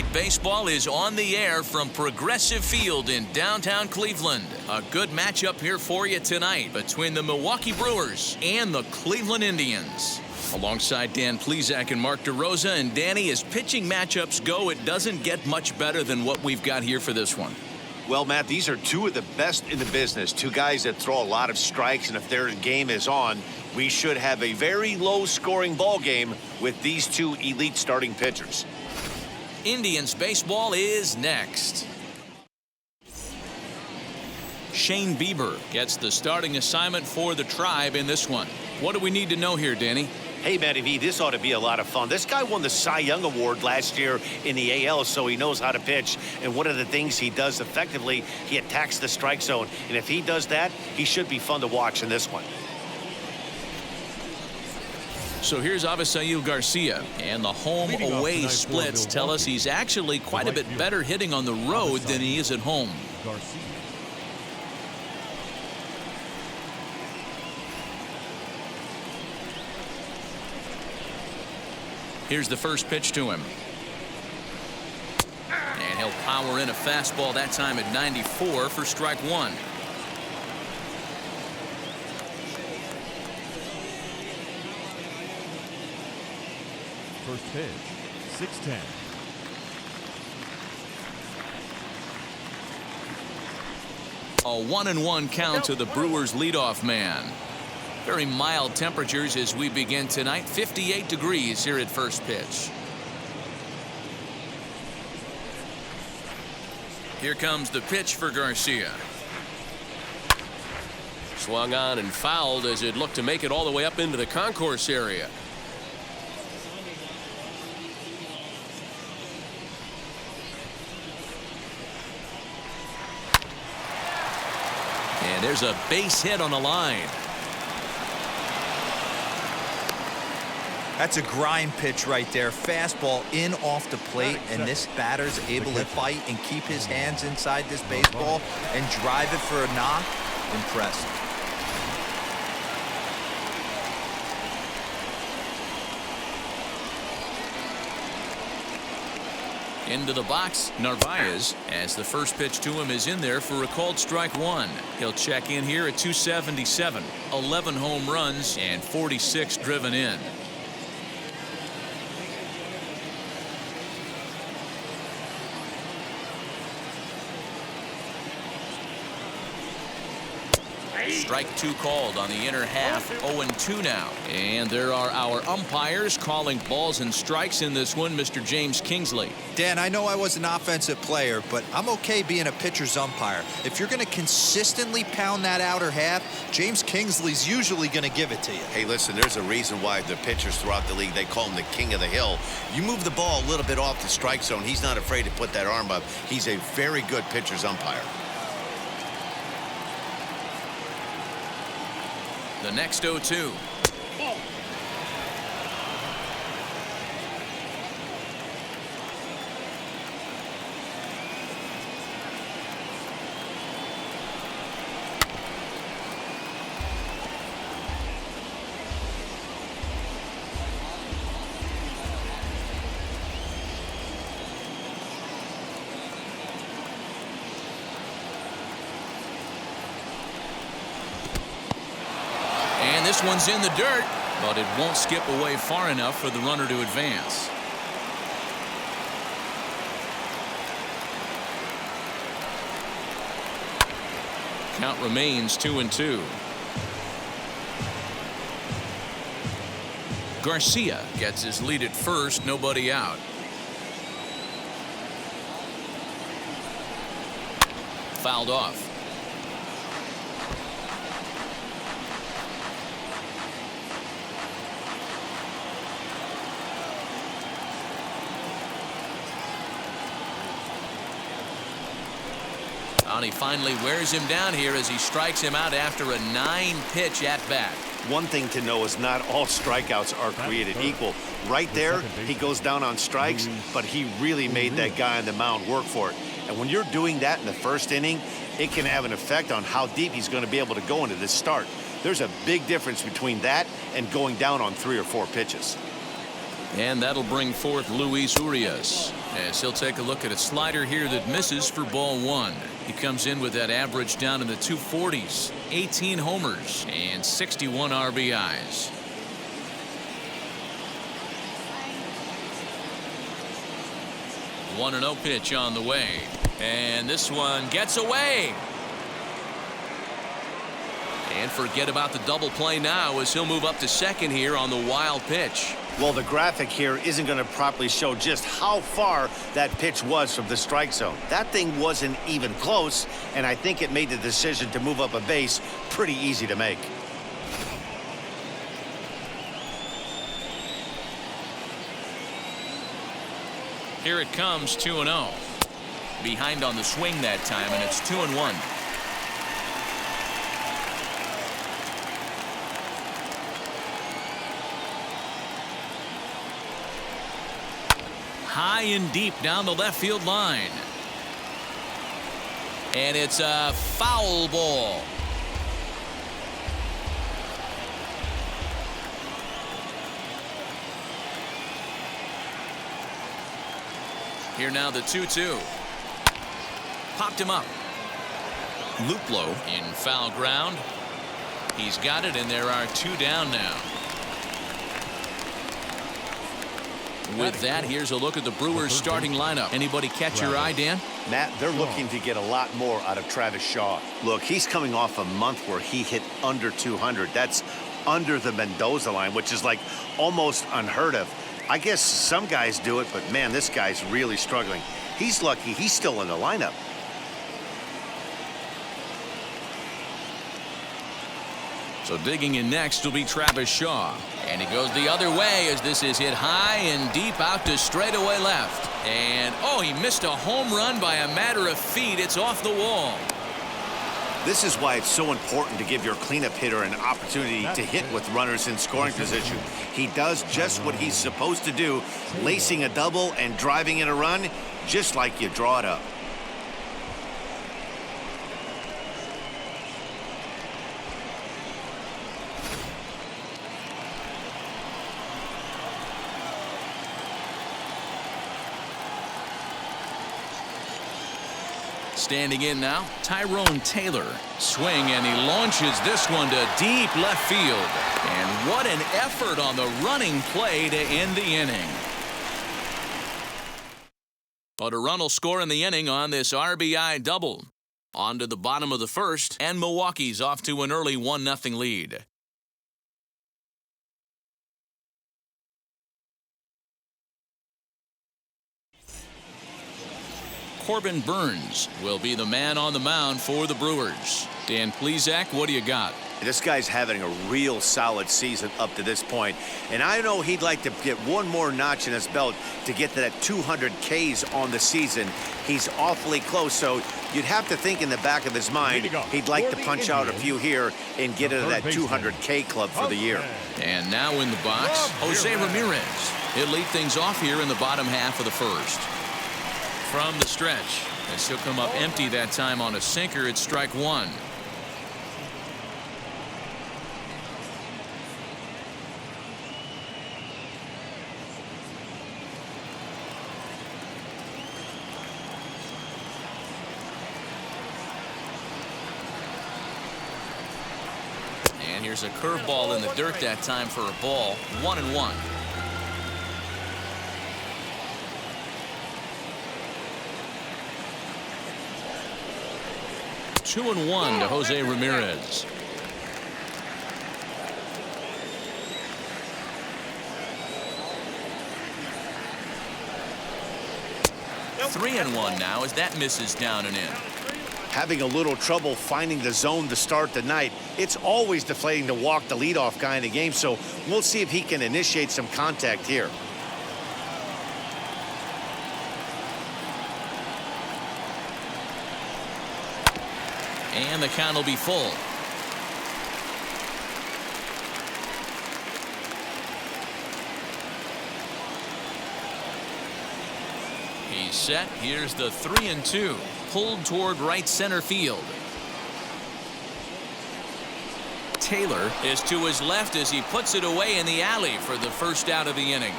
Night Baseball is on the air from Progressive Field in downtown Cleveland. A good matchup here for you tonight between the Milwaukee Brewers and the Cleveland Indians. Alongside Dan Plesac and Mark DeRosa. And Danny, as pitching matchups go, it doesn't get much better than what we've got here for this one. Well, Matt, these are two of the best in the business. Two guys that throw a lot of strikes, and if their game is on, we should have a very low-scoring ball game with these two elite starting pitchers. Indians baseball is next. Shane Bieber gets the starting assignment for the Tribe in this one. What do we need to know here, Danny? Hey, Matty V, this ought to be a lot of fun. This guy won the Cy Young Award last year in the AL, so he knows how to pitch. And one of the things he does effectively, he attacks the strike zone. And if he does that, he should be fun to watch in this one. So here's Avisail Garcia, and the home-away splits tell us he's actually quite a bit better hitting on the road than he is at home. Here's the first pitch to him. And he'll power in a fastball that time at 94 for strike one. First pitch, 6-10. A 1-1 count to the Brewers leadoff man. Very mild temperatures as we begin tonight. 58 degrees here at first pitch. Here comes the pitch for Garcia. Swung on and fouled as it looked to make it all the way up into the concourse area. And there's a base hit on the line. That's a grind pitch right there. Fastball in off the plate, and this batter's able to fight and keep his hands inside this baseball and drive it for a knock. Impressive. Into the box, Narvaez, as the first pitch to him is in there for a called strike one. He'll check in here at 277. 11 home runs and 46 driven in. Strike two called on the inner half. 0-2 now. And there are our umpires calling balls and strikes in this one. Mr. James Kingsley. Dan, I know I was an offensive player, but I'm okay being a pitcher's umpire. If you're going to consistently pound that outer half, James Kingsley's usually going to give it to you. Hey, listen, there's a reason why the pitchers throughout the league, they call him the king of the hill. You move the ball a little bit off the strike zone, he's not afraid to put that arm up. He's a very good pitcher's umpire. The next 0-2. This one's in the dirt, but it won't skip away far enough for the runner to advance. Count remains 2-2. Garcia gets his lead at first, nobody out. Fouled off. And he finally wears him down here as he strikes him out after a 9-pitch at-bat. One thing to know is not all strikeouts are created equal. Right there, he goes down on strikes, but he really made that guy on the mound work for it. And when you're doing that in the first inning, it can have an effect on how deep he's going to be able to go into this start. There's a big difference between that and going down on 3 or 4 pitches. And that'll bring forth Luis Urias. As he'll take a look at a slider here that misses for ball one. He comes in with that average down in the 240s, 18 homers and 61 RBIs. One 1-0 pitch on the way, and this one gets away. And forget about the double play now as he'll move up to second here on the wild pitch. Well, the graphic here isn't going to properly show just how far that pitch was from the strike zone. That thing wasn't even close, and I think it made the decision to move up a base pretty easy to make. Here it comes, 2-0. Behind on the swing that time, and it's 2-1. High and deep down the left field line. And it's a foul ball. Here now the 2-2. Popped him up. Luplow in foul ground. He's got it, and there are two down now. With that, here's a look at the Brewers starting lineup. Anybody catch your eye, Dan? Matt, they're looking to get a lot more out of Travis Shaw. Look, he's coming off a month where he hit under 200. That's under the Mendoza line, which is like almost unheard of. I guess some guys do it, but man, this guy's really struggling. He's lucky he's still in the lineup. So digging in next will be Travis Shaw. And he goes the other way as this is hit high and deep out to straightaway left. And, oh, he missed a home run by a matter of feet. It's off the wall. This is why it's so important to give your cleanup hitter an opportunity to hit with runners in scoring position. He does just what he's supposed to do, lacing a double and driving in a run, just like you draw it up. Standing in now, Tyrone Taylor. Swing, and he launches this one to deep left field. And what an effort on the running play to end the inning. But a run will score in the inning on this RBI double. On to the bottom of the first, and Milwaukee's off to an early 1-0 lead. Corbin Burns will be the man on the mound for the Brewers. Dan Plesac, what do you got? This guy's having a real solid season up to this point, and I know he'd like to get one more notch in his belt to get to that 200 Ks on the season. He's awfully close, so you'd have to think in the back of his mind he'd like to punch out a few here and get into that 200 K club for the year. And now in the box, Jose Ramirez. He'll lead things off here in the bottom half of the first. From the stretch, as he'll come up empty that time on a sinker, it's strike one. And here's a curveball in the dirt that time for a ball. 1-1. 2-1 to Jose Ramirez. Three and one now as that misses down and in. Having a little trouble finding the zone to start the night. It's always deflating to walk the leadoff guy in the game, so we'll see if he can initiate some contact here. And the count will be full. He's set. Here's the 3-2. Pulled toward right center field. Taylor is to his left as he puts it away in the alley for the first out of the inning.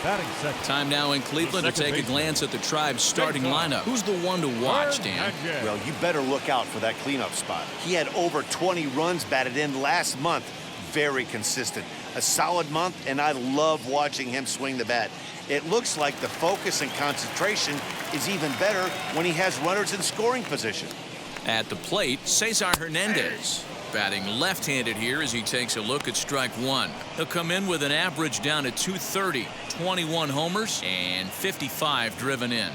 Batting second. Time now in Cleveland to take a glance at the Tribe's starting lineup. Who's the one to watch, Dan? Well, you better look out for that cleanup spot. He had over 20 runs batted in last month. Very consistent. A solid month, and I love watching him swing the bat. It looks like the focus and concentration is even better when he has runners in scoring position. At the plate, Cesar Hernandez. Batting left-handed here as he takes a look at strike one. He'll come in with an average down at 230, 21 homers, and 55 driven in.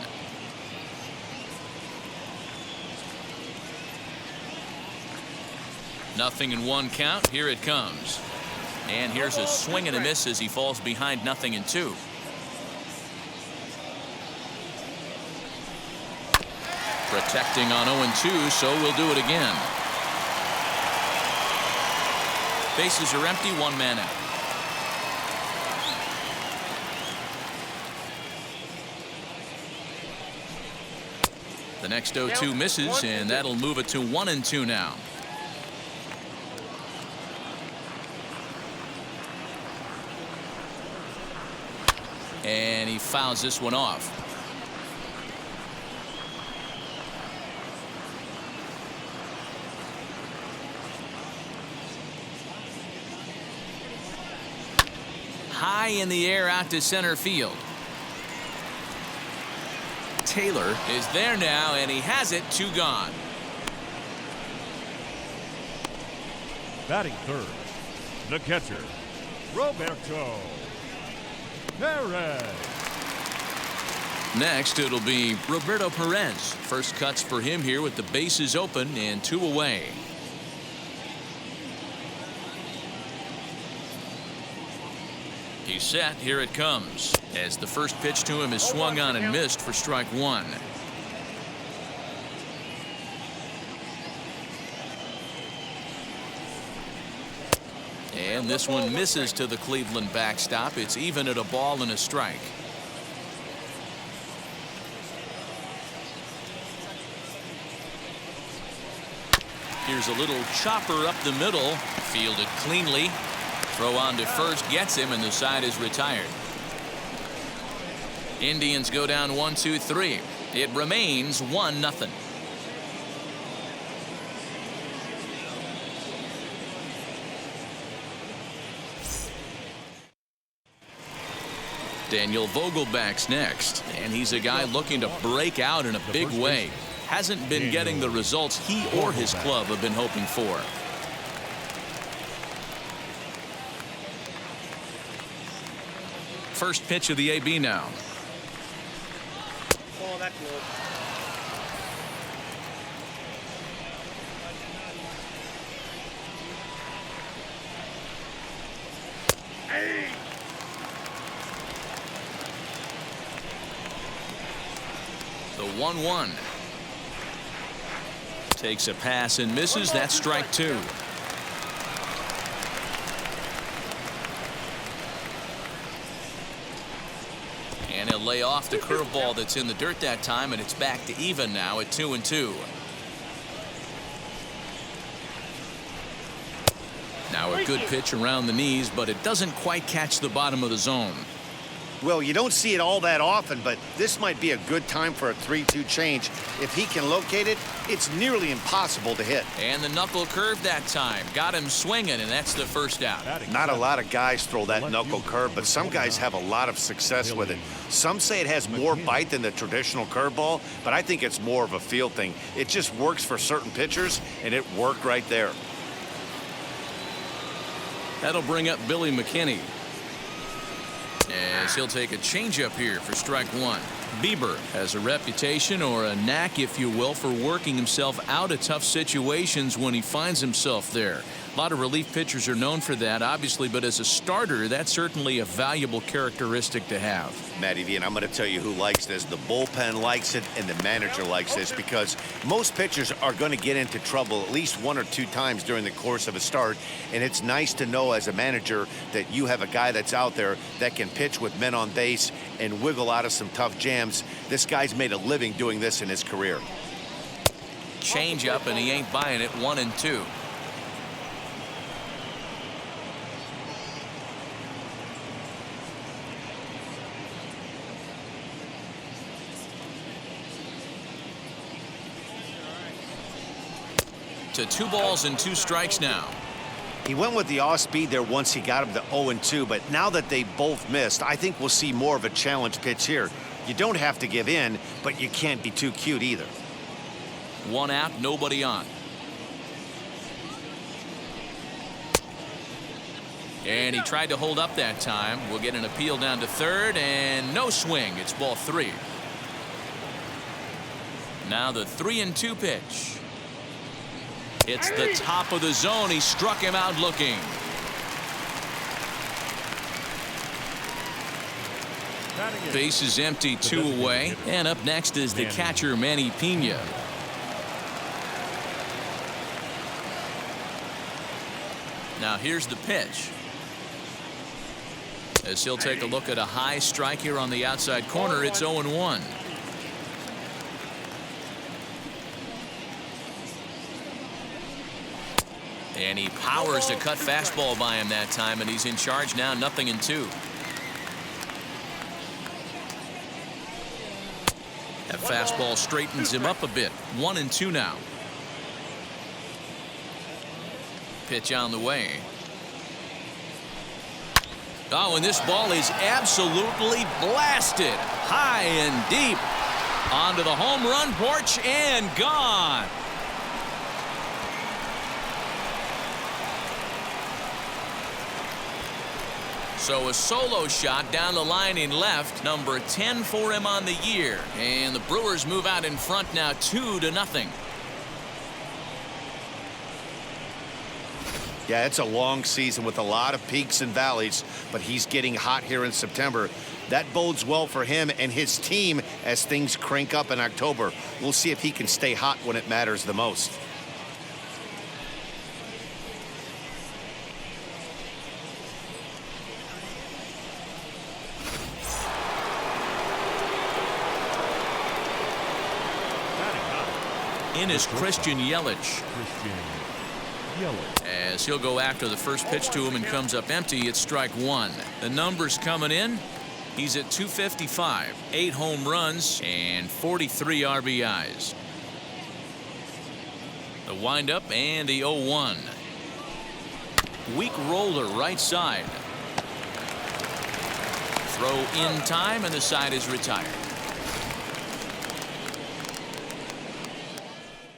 Nothing in one count. Here it comes. And here's a swing and a miss as he falls behind 0-2. Protecting on 0-2, so we'll do it again. Bases are empty, one man out. The next 0-2 misses, and that'll move it to 1-2 now. And he fouls this one off. High in the air out to center field. Taylor is there now, and he has it. 2 gone. Batting third, the catcher, Roberto Perez. Next, it'll be Roberto Perez. First cuts for him here with the bases open and 2 away. He's set. Here it comes. As the first pitch to him is swung on and missed for strike one. And this one misses to the Cleveland backstop. It's even at a ball and a strike. Here's a little chopper up the middle. Fielded cleanly. Throw on to first gets him, and the side is retired. Indians go down 1-2-3. It remains 1-0. Daniel Vogelback's next, and he's a guy looking to break out in a big way. Hasn't been getting the results he or his club have been hoping for. First pitch of the AB now. Oh, that's low. Hey. The 1-1. Takes a pass and misses. That's strike 2. And he'll lay off the curveball that's in the dirt that time, and it's back to even now at 2-2. Now a good pitch around the knees, but it doesn't quite catch the bottom of the zone. Well, you don't see it all that often, but this might be a good time for a 3-2 change. If he can locate it, it's nearly impossible to hit. And the knuckle curve that time. Got him swinging, and that's the first out. Not a lot of guys throw that knuckle curve, but some guys have a lot of success with it. Some say it has more bite than the traditional curveball, but I think it's more of a feel thing. It just works for certain pitchers, and it worked right there. That'll bring up Billy McKinney, as he'll take a changeup here for strike 1. Bieber has a reputation, or a knack if you will, for working himself out of tough situations when he finds himself there. A lot of relief pitchers are known for that, obviously, but as a starter, that's certainly a valuable characteristic to have. Matty V, and I'm going to tell you who likes this. The bullpen likes it, and the manager likes this, because most pitchers are going to get into trouble at least 1 or 2 times during the course of a start, and it's nice to know as a manager that you have a guy that's out there that can pitch with men on base and wiggle out of some tough jams. This guy's made a living doing this in his career. Change up, and he ain't buying it. 1-2. To 2 balls and 2 strikes now. He went with the off speed there once he got him to 0-2, but now that they both missed, I think we'll see more of a challenge pitch here. You don't have to give in, but you can't be too cute either. 1 out, nobody on. And he tried to hold up that time. We'll get an appeal down to third, and no swing. It's ball 3. Now the 3-2 pitch. It's the top of the zone. He struck him out looking. Base is empty, 2 away. And up next is the catcher, Manny Pena. Now here's the pitch. As he'll take a look at a high strike here on the outside corner, it's 0-1. And he powers a cut fastball by him that time, and he's in charge now, 0-2. That fastball straightens him up a bit. 1-2 now. Pitch on the way. Oh, and this ball is absolutely blasted. High and deep. Onto the home run porch and gone. So a solo shot down the line in left, number 10 for him on the year. And the Brewers move out in front now 2-0. Yeah, it's a long season with a lot of peaks and valleys, but he's getting hot here in September. That bodes well for him and his team as things crank up in October. We'll see if he can stay hot when it matters the most. In is Christian Yelich. As he'll go after the first pitch to him and comes up empty, it's strike 1. The numbers coming in. He's at 255, 8 home runs and 43 RBIs. The windup and the 0-1. Weak roller right side. Throw in time and the side is retired.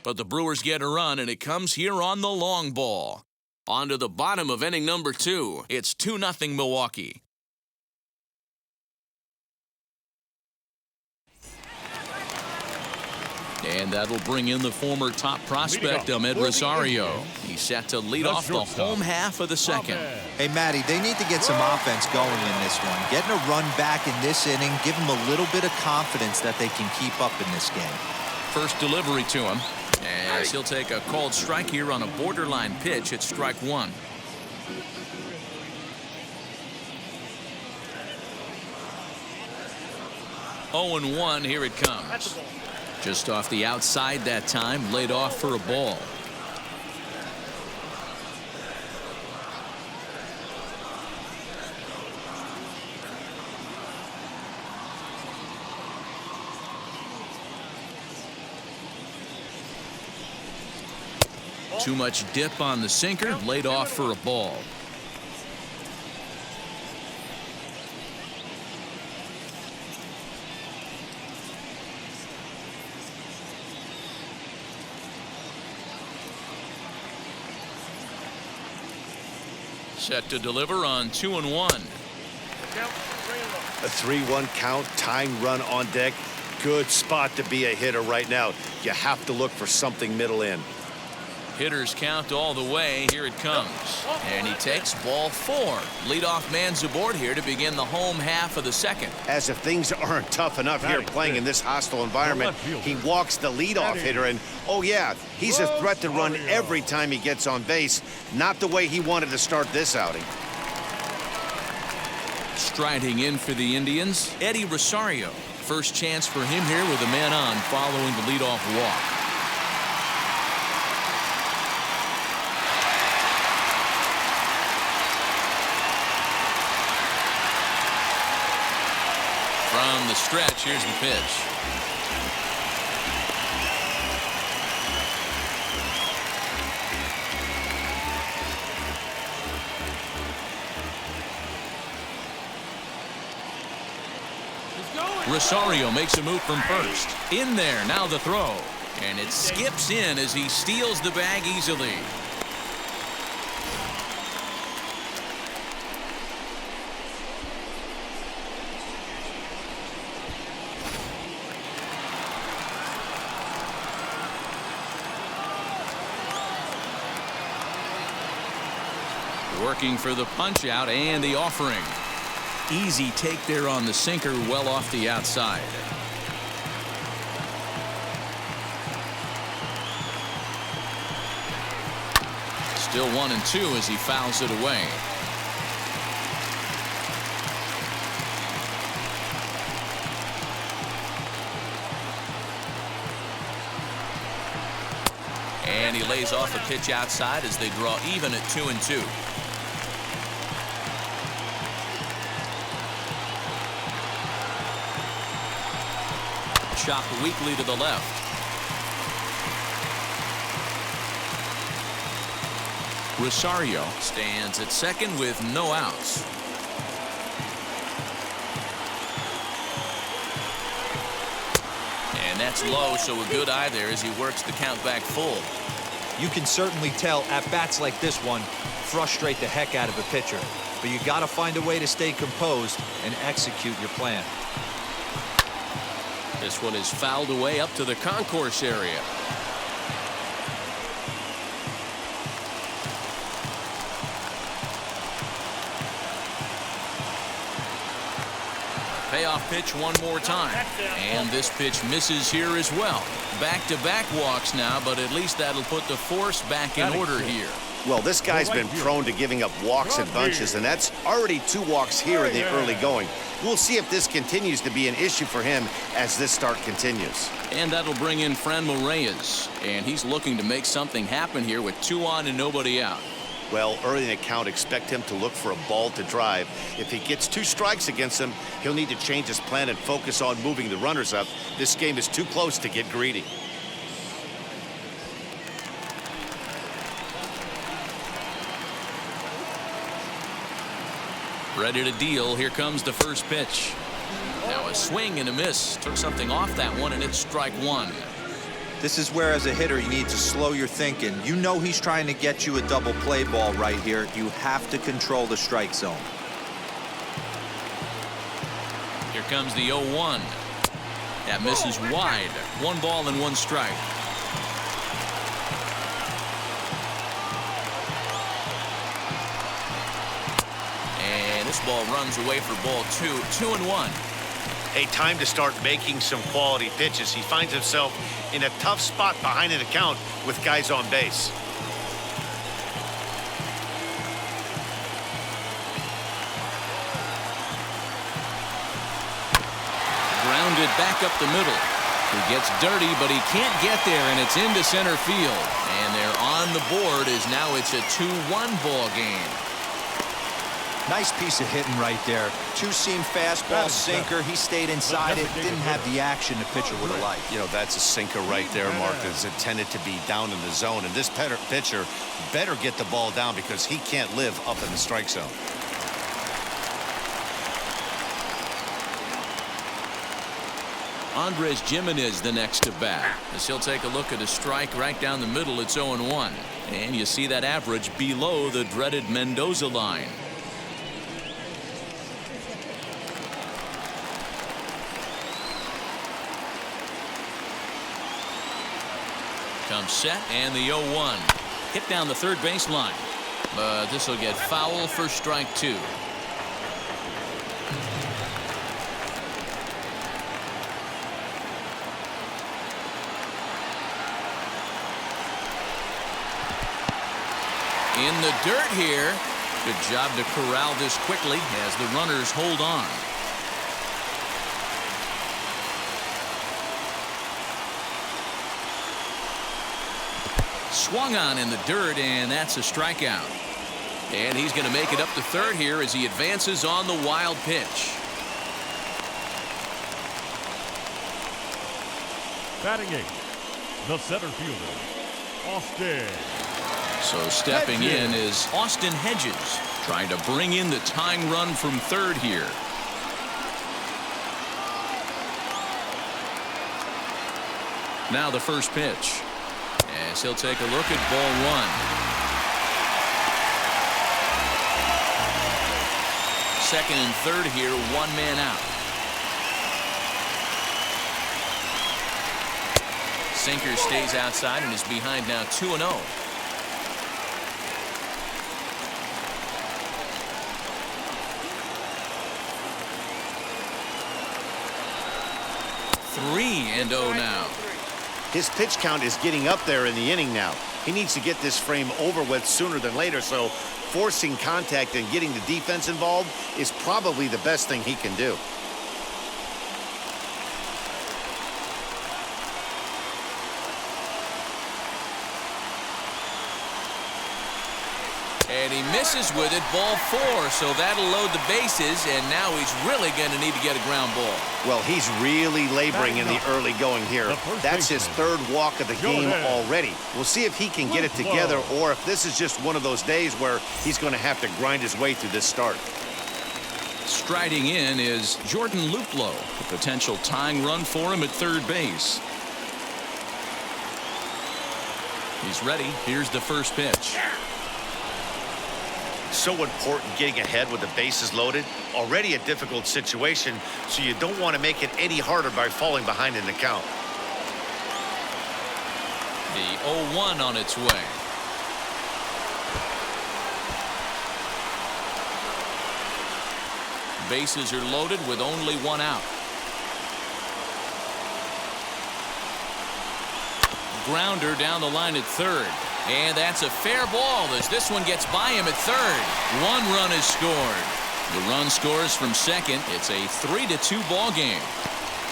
But the Brewers get a run, and it comes here on the long ball. On to the bottom of inning number 2. It's 2-0 Milwaukee. And that'll bring in the former top prospect, Ahmed Rosario. He's set to lead off the home half of the second. Hey, Matty, they need to get some offense going in this one. Getting a run back in this inning, give them a little bit of confidence that they can keep up in this game. First delivery to him. As he'll take a called strike here on a borderline pitch at strike 1. Oh, and 1, here it comes. Just off the outside that time, laid off for a ball. Too much dip on the sinker, laid off for a ball. Set to deliver on 2-1. A 3-1 count, tying run on deck. Good spot to be a hitter right now. You have to look for something middle in. Hitters count all the way. Here it comes. And he takes ball 4. Leadoff man's aboard here to begin the home half of the second. As if things aren't tough enough here playing in this hostile environment, he walks the leadoff hitter, and oh yeah, he's a threat to run every time he gets on base. Not the way he wanted to start this outing. Striding in for the Indians, Eddie Rosario. First chance for him here with a man on following the leadoff walk. From the stretch, here's the pitch. Rosario makes a move from first. In there, now the throw. And it skips in as he steals the bag easily. Working for the punch out and the offering. Easy take there on the sinker, well off the outside. Still 1-2 as he fouls it away. And he lays off a pitch outside as they draw even at 2-2. Chopped weakly to the left. Rosario stands at second with no outs. And that's low, so a good eye there as he works the count back full. You can certainly tell at bats like this one frustrate the heck out of a pitcher, but you got to find a way to stay composed and execute your plan. This one is fouled away up to the concourse area. Payoff pitch one more time. And this pitch misses here as well. Back-to-back walks now, but at least that'll put the force back in order here. Well, this guy's been prone to giving up walks in bunches, and that's already 2 walks here in the early going. We'll see if this continues to be an issue for him as this start continues. And that'll bring in Franmil Reyes, and he's looking to make something happen here with 2 on and nobody out. Well, early in the count, expect him to look for a ball to drive. If he gets 2 strikes against him, he'll need to change his plan and focus on moving the runners up. This game is too close to get greedy. Ready to deal. Here comes the first pitch. Now a swing and a miss. Took something off that one, and it's strike 1. This is where, as a hitter, you need to slow your thinking. You know he's trying to get you a double play ball right here. You have to control the strike zone. Here comes the 0-1. That misses wide. 1 ball and 1 strike. And this ball runs away for ball 2. 2-1. A time to start making some quality pitches. He finds himself in a tough spot behind an account with guys on base. Grounded back up the middle. He gets dirty, but he can't get there, and it's into center field. And they're on the board as now it's a 2-1 ball game. Nice piece of hitting right there. 2-seam fastball, sinker. He stayed inside it. Didn't have the action the pitcher would have liked. You know, that's a sinker right there, Mark, that's intended to be down in the zone. And this pitcher better get the ball down because he can't live up in the strike zone. Andres Gimenez the next to bat, as he'll take a look at a strike right down the middle. It's 0-1. And you see that average below the dreaded Mendoza line. Comes set, and the 0-1. Hit down the third baseline. But this will get foul for strike 2. In the dirt here. Good job to corral this quickly as the runners hold on. Swung on in the dirt, and that's a strikeout. And he's going to make it up to third here as he advances on the wild pitch. Batting 8th, the center fielder, Austin. So stepping in is Austin Hedges, trying to bring in the tying run from third here. Now the first pitch. As he'll take a look at ball one. Second and third here, one man out. Sinker stays outside and is behind now 2-0. Three and 0 now. His pitch count is getting up there in the inning now. He needs to get this frame over with sooner than later, so forcing contact and getting the defense involved is probably the best thing he can do. And he misses with it, ball four, so that'll load the bases, and now he's really going to need to get a ground ball. Well, he's really laboring in the early going here. That's his third walk of the game already. We'll see if he can get it together or if this is just one of those days where he's going to have to grind his way through this start. Striding in is Jordan Luplow, a potential tying run for him at third base. He's ready. Here's the first pitch. So important getting ahead with the bases loaded. Already a difficult situation, so you don't want to make it any harder by falling behind in the count. The 0-1 on its way. Bases are loaded with only one out. Grounder down the line at third. And that's a fair ball as this one gets by him at third. One run is scored. The run scores from second. It's a 3-2 ball game.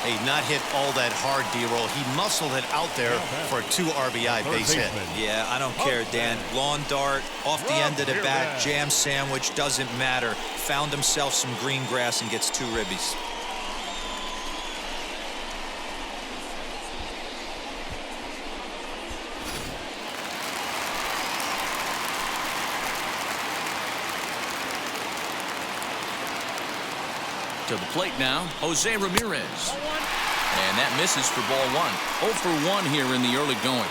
Hey, not hit all that hard, D-roll. He muscled it out there for a 2 RBI base hit. Yeah, I don't care, Dan. Lawn dart, off the end of the bat, jam sandwich, doesn't matter. Found himself some green grass and gets 2 ribbies. To the plate now, Jose Ramirez. And that misses for ball one. 0 for 1 here in the early going.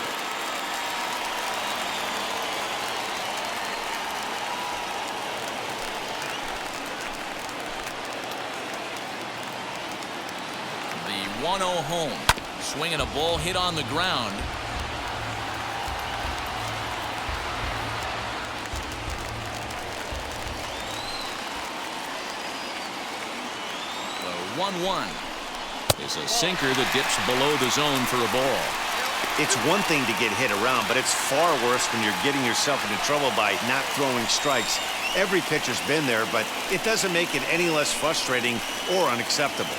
The 1-0 home. Swinging a ball hit on the ground. The 1-1 is a sinker that dips below the zone for a ball. It's one thing to get hit around, but it's far worse when you're getting yourself into trouble by not throwing strikes. Every pitcher's been there, but it doesn't make it any less frustrating or unacceptable.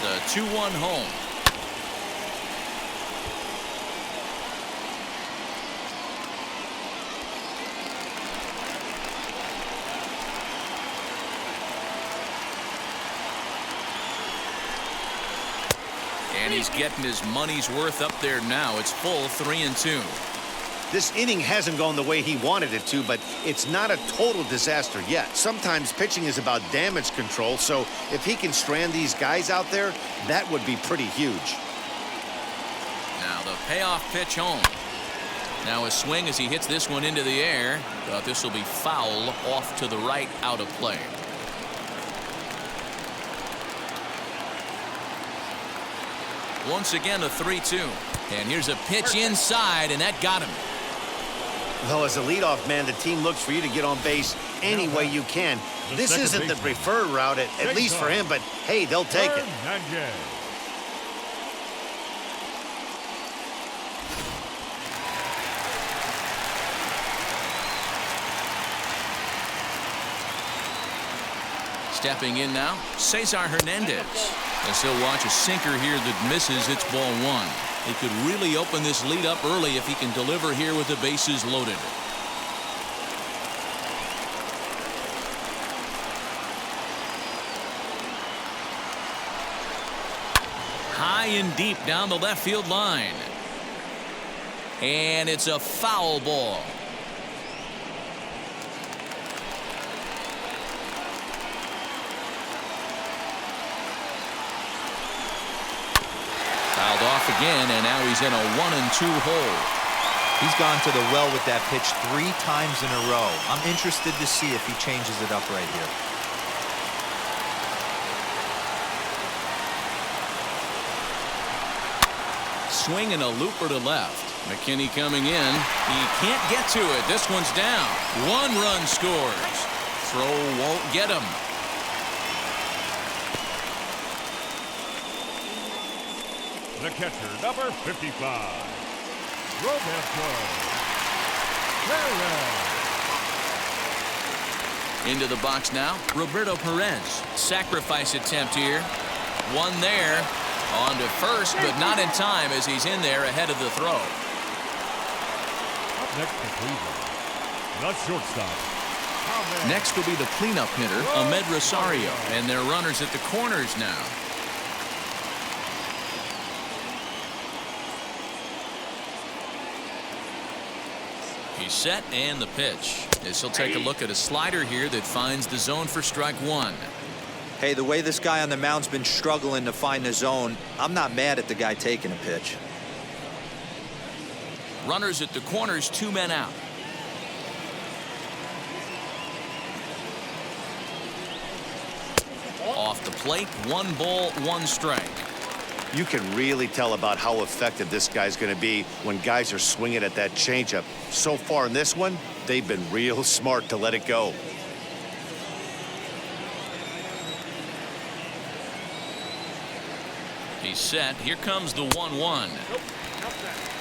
The 2-1 home. And he's getting his money's worth up there now. It's full 3-2. This inning hasn't gone the way he wanted it to, but it's not a total disaster yet. Sometimes pitching is about damage control, so if he can strand these guys out there, that would be pretty huge. Now the payoff pitch home. Now a swing as he hits this one into the air. Thought this will be foul off to the right, out of play. Once again a 3-2. And here's a pitch inside, and that got him. Well, as a leadoff man, the team looks for you to get on base any way you can. This isn't the preferred route, at least for him, but hey, they'll take it. Stepping in now, Cesar Hernandez. As he'll watch a sinker here that misses. It's ball one. He could really open this lead up early if he can deliver here with the bases loaded. High and deep down the left field line. And it's a foul ball. off again, and now he's in a 1-2 hole. He's gone to the well with that pitch 3 times in a row. I'm interested to see if he changes it up right here. Swinging a looper to left. McKinney coming in. He can't get to it. This one's down. 1 run scores. Throw won't get him. The catcher, number 55, Roberto Perez. Into the box now, Roberto Perez. Sacrifice attempt here. One there. On to first, but not in time as he's in there ahead of the throw. Up next to Cleveland, the shortstop. Next will be the cleanup hitter, Ahmed Rosario, and their runners at the corners now. He's set, and the pitch. As he'll take a look at a slider here that finds the zone for strike 1. Hey, the way this guy on the mound's been struggling to find the zone, I'm not mad at the guy taking a pitch. Runners at the corners, 2 men out. Off the plate, 1 ball, 1 strike. You can really tell about how effective this guy's going to be when guys are swinging at that changeup. So far in this one, they've been real smart to let it go. He's set. Here comes the 1-1.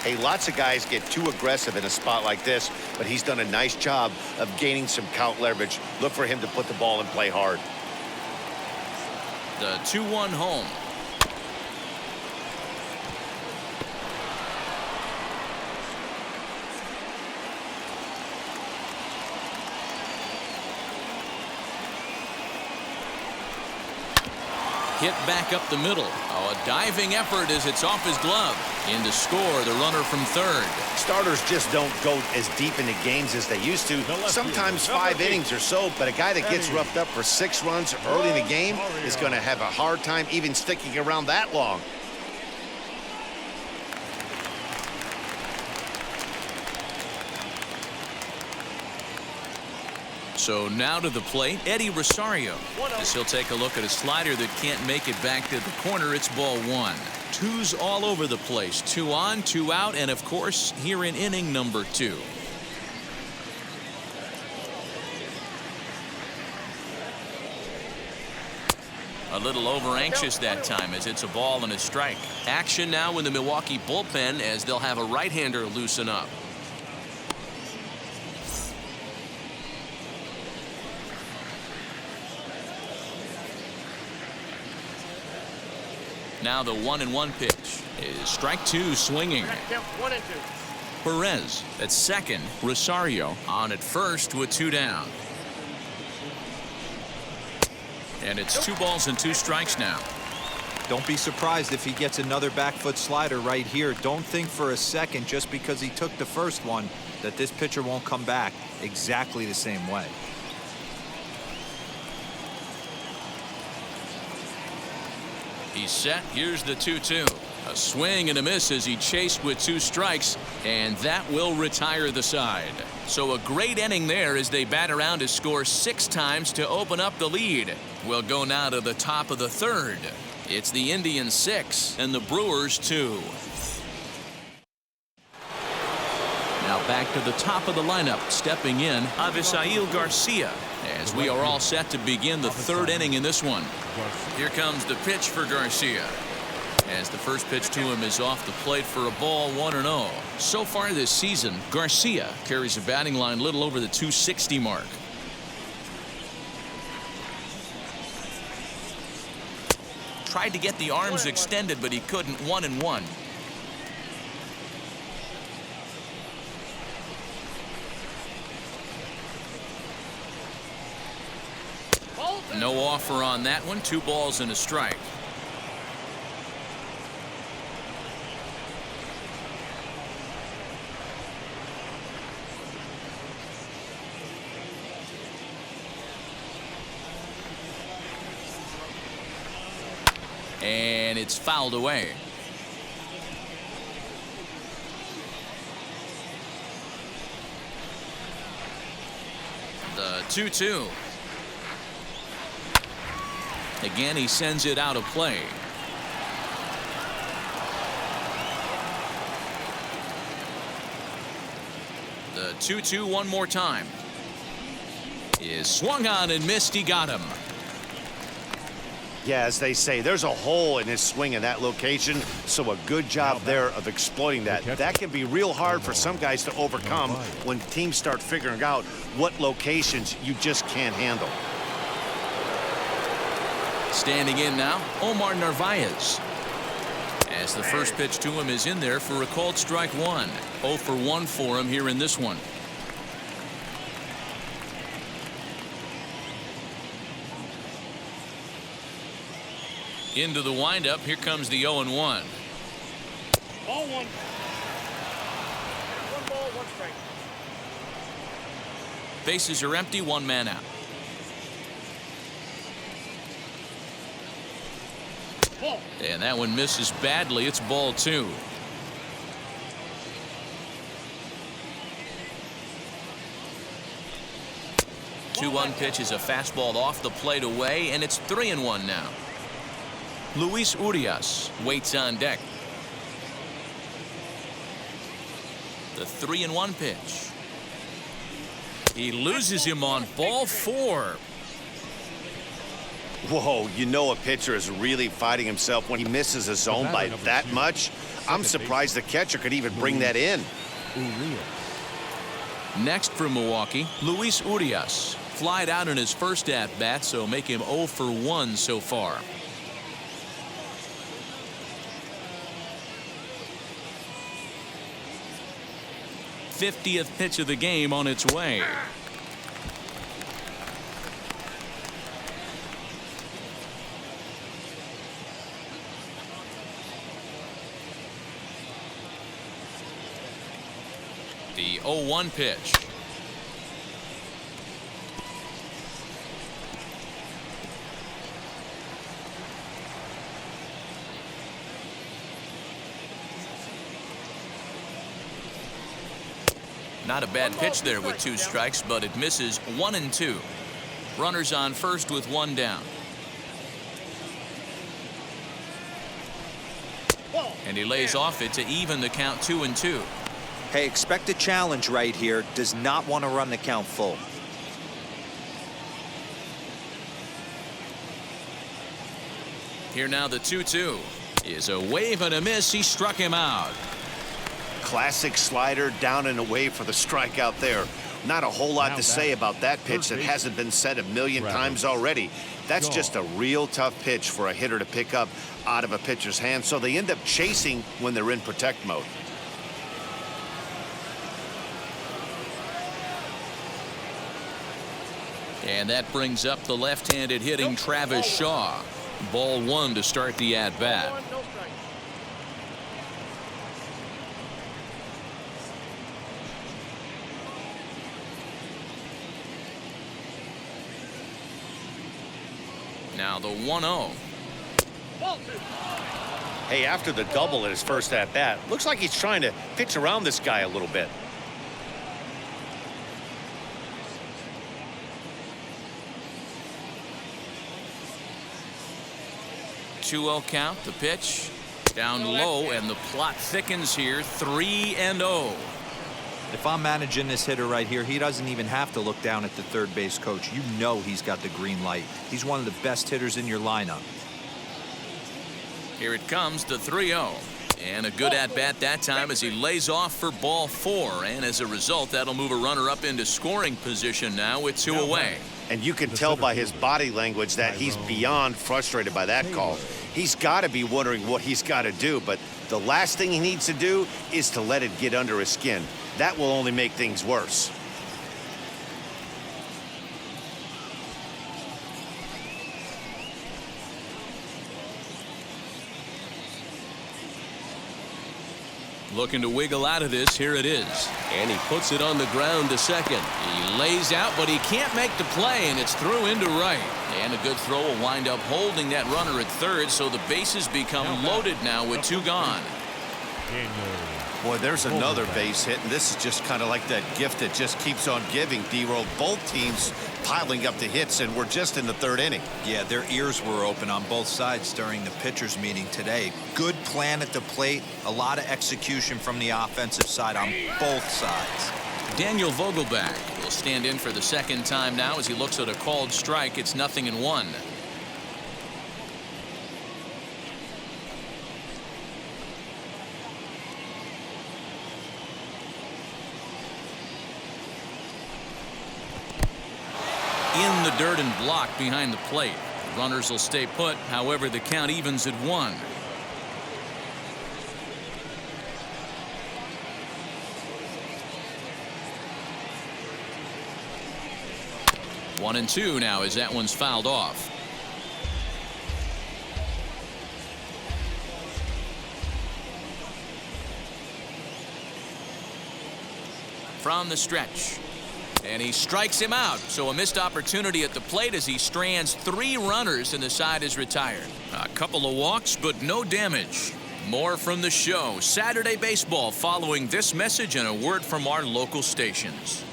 Hey, lots of guys get too aggressive in a spot like this, but he's done a nice job of gaining some count leverage. Look for him to put the ball and play hard. The 2-1 home. Hit back up the middle. Oh, a diving effort as it's off his glove. In to score, the runner from third. Starters just don't go as deep into games as they used to. Sometimes 5 innings or so, but a guy that gets roughed up for 6 runs early in the game is going to have a hard time even sticking around that long. So now to the plate, Eddie Rosario. As he'll take a look at a slider that can't make it back to the corner. It's ball 1. 2s all over the place. 2 on, 2 out, and of course here in inning number 2. A little over anxious that time as it's a ball and a strike. Action now in the Milwaukee bullpen as they'll have a right-hander loosen up. Now the 1-1 pitch is strike 2 swinging. Perez at second. Rosario on at first with 2 down. And it's 2 balls and 2 strikes now. Don't be surprised if he gets another back foot slider right here. Don't think for a second just because he took the first one that this pitcher won't come back exactly the same way. He's set. Here's the 2-2. A swing and a miss as he chased with 2 strikes, and that will retire the side. So a great inning there as they bat around to score 6 times to open up the lead. We'll go now to the top of the 3rd. It's the Indians 6 and the Brewers 2. Now back to the top of the lineup. Stepping in, Avisail Garcia. As we are all set to begin the 3rd inning in this one. Here comes the pitch for Garcia. As the first pitch to him is off the plate for a ball, 1-0. So far this season, Garcia carries a batting line a little over the 260 mark. Tried to get the arms extended, but he couldn't. 1-1. No offer on that one. 2 balls and a strike. And it's fouled away. 2-2. Again, he sends it out of play. The 2-2 one more time. Is swung on and missed. He got him. Yeah, as they say, there's a hole in his swing in that location, so a good job there of exploiting that. That can be real hard for some guys to overcome when teams start figuring out what locations you just can't handle. Standing in now, Omar Narvaez. As the first pitch to him is in there for a called strike one. 0 for 1 for him here in this one. Into the windup. Here comes the 0-1. Ball one. 1 ball, 1 strike. Bases are empty. 1 man out. Ball. And that one misses badly. It's ball 2. Two-1 pitch is a fastball off the plate away, and it's 3-1 now. Luis Urias waits on deck. The 3-1 pitch. He loses him on ball 4. Whoa, you know a pitcher is really fighting himself when he misses a zone by that much. I'm surprised the catcher could even bring that in. Next for Milwaukee, Luis Urias. Flied out in his first at-bat, so make him 0 for 1 so far. '50th pitch of the game on its way. The 0-1 pitch. Not a bad pitch there with 2 strikes, but it misses 1 and 2. Runners on first with 1 down. And he lays off it to even the count 2-2. Hey, expect a challenge right here. Does not want to run the count full. Here now the 2-2 is a wave and a miss. He struck him out. Classic slider down and away for the strikeout there. Not a whole lot to say about that pitch that hasn't been said a million times already. That's just a real tough pitch for a hitter to pick up out of a pitcher's hand, so they end up chasing when they're in protect mode. And that brings up the left-handed hitting Travis Shaw. Ball 1 to start the at-bat. No strike. Now the 1-0. Ball 2. Hey, after the double in his first at-bat, looks like he's trying to pitch around this guy a little bit. 2-0 count. The pitch down low, and the plot thickens here. 3-0. If I'm managing this hitter right here, he doesn't even have to look down at the third base coach. You know he's got the green light. He's one of the best hitters in your lineup. Here it comes, the 3-0. And a good at-bat that time as he lays off for ball 4. And as a result, that'll move a runner up into scoring position now with 2 away. And you can tell by his body language that he's beyond frustrated by that call. He's got to be wondering what he's got to do, but the last thing he needs to do is to let it get under his skin. That will only make things worse. Looking to wiggle out of this. Here it is. And he puts it on the ground to second. He lays out, but he can't make the play, and it's through into right. And a good throw will wind up holding that runner at third, so the bases become loaded now with 2 gone. Boy, there's another base hit, and this is just kind of like that gift that just keeps on giving, D-Roll. Both teams piling up the hits, and we're just in the third inning. Yeah, their ears were open on both sides during the pitchers meeting today. Good plan at the plate, a lot of execution from the offensive side on both sides. Daniel Vogelback will stand in for the second time now as he looks at a called strike. It's 0-1. In the dirt and blocked behind the plate. The runners will stay put. However, the count evens at 1. One and two now as that one's fouled off. From the stretch. And he strikes him out. So a missed opportunity at the plate as he strands 3 runners and the side is retired. A couple of walks, but no damage. More from the show. Saturday baseball following this message and a word from our local stations.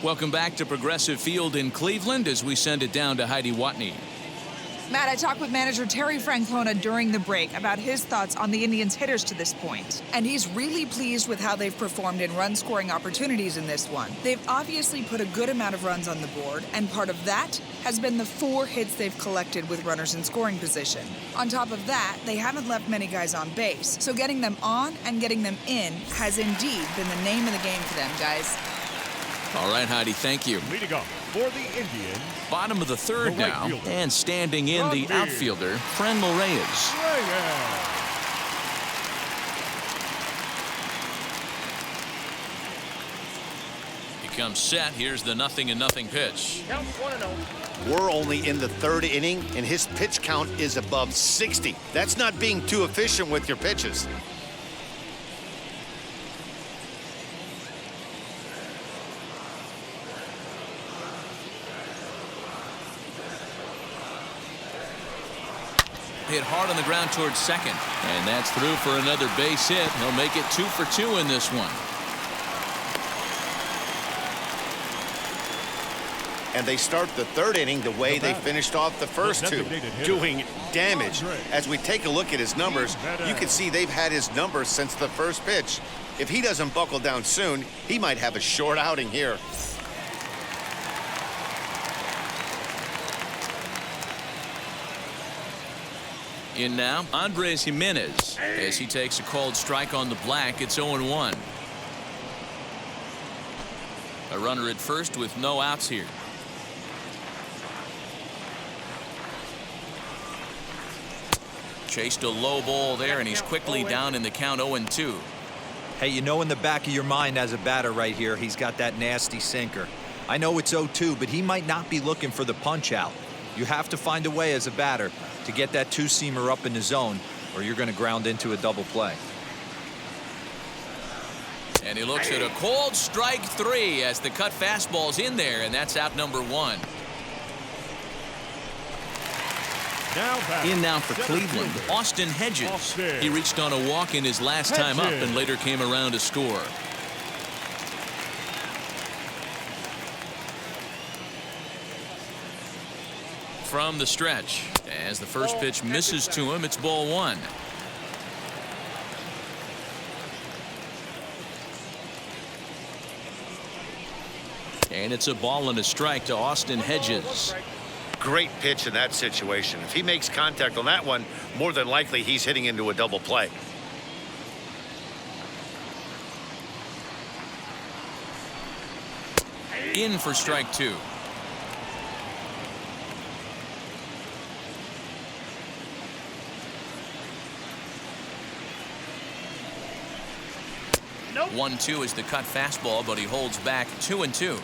Welcome back to Progressive Field in Cleveland as we send it down to Heidi Watney. Matt, I talked with manager Terry Francona during the break about his thoughts on the Indians' hitters to this point. And he's really pleased with how they've performed in run-scoring opportunities in this one. They've obviously put a good amount of runs on the board, and part of that has been the 4 hits they've collected with runners in scoring position. On top of that, they haven't left many guys on base, so getting them on and getting them in has indeed been the name of the game for them, guys. All right, Heidi, thank you. Leading off for the Indians. Bottom of the third The right now, fielder. and standing in the Rodney. outfielder, Franmil Reyes. He comes set. Here's the 0-0 pitch. Count 1-0. We're only in the third inning, and his pitch count is above 60. That's not being too efficient with your pitches. Hit hard on the ground towards second. And that's through for another base hit. He'll make it 2 for 2 in this one. And they start the third inning the way they finished off the first 2, doing damage. As we take a look at his numbers, you can see they've had his numbers since the first pitch. If he doesn't buckle down soon, he might have a short outing here. In now, Andres Jimenez. As he takes a called strike on the black, it's 0-1. A runner at first with no outs here. Chased a low ball there, and he's quickly down in the count 0-2. Hey, you know in the back of your mind as a batter right here, he's got that nasty sinker. I know it's 0-2, but he might not be looking for the punch out. You have to find a way as a batter to get that 2-seamer up in the zone, or you're going to ground into a double play. And he looks at a called strike 3 as the cut fastball's in there, and that's out number 1. In now for Cleveland, Austin Hedges. He reached on a walk in his last time up and later came around to score. From the stretch, as the first pitch misses to him, it's ball 1. And it's a ball and a strike to Austin Hedges. Great pitch in that situation. If he makes contact on that one, more than likely he's hitting into a double play. In for strike 2. Nope. 1-2 is the cut fastball, but he holds back 2-2.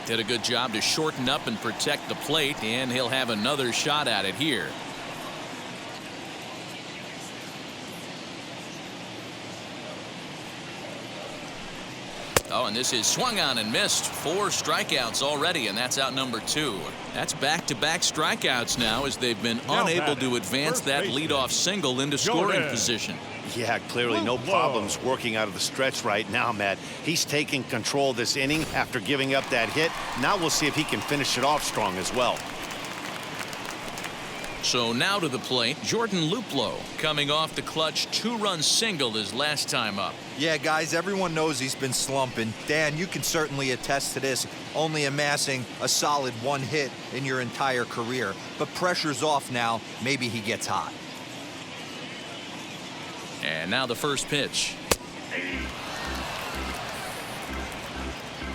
Did a good job to shorten up and protect the plate, and he'll have another shot at it here. Oh, and this is swung on and missed. 4 strikeouts already, and that's out number 2. That's back-to-back strikeouts now as they've been unable to advance that leadoff single into scoring position. Yeah, clearly no problems working out of the stretch right now, Matt. He's taking control of this inning after giving up that hit. Now we'll see if he can finish it off strong as well. So now to the plate, Jordan Luplow, coming off the clutch 2-run single his last time up. Yeah, guys, everyone knows he's been slumping. Dan, you can certainly attest to this, only amassing a solid 1 hit in your entire career. But pressure's off now. Maybe he gets hot. And now the first pitch.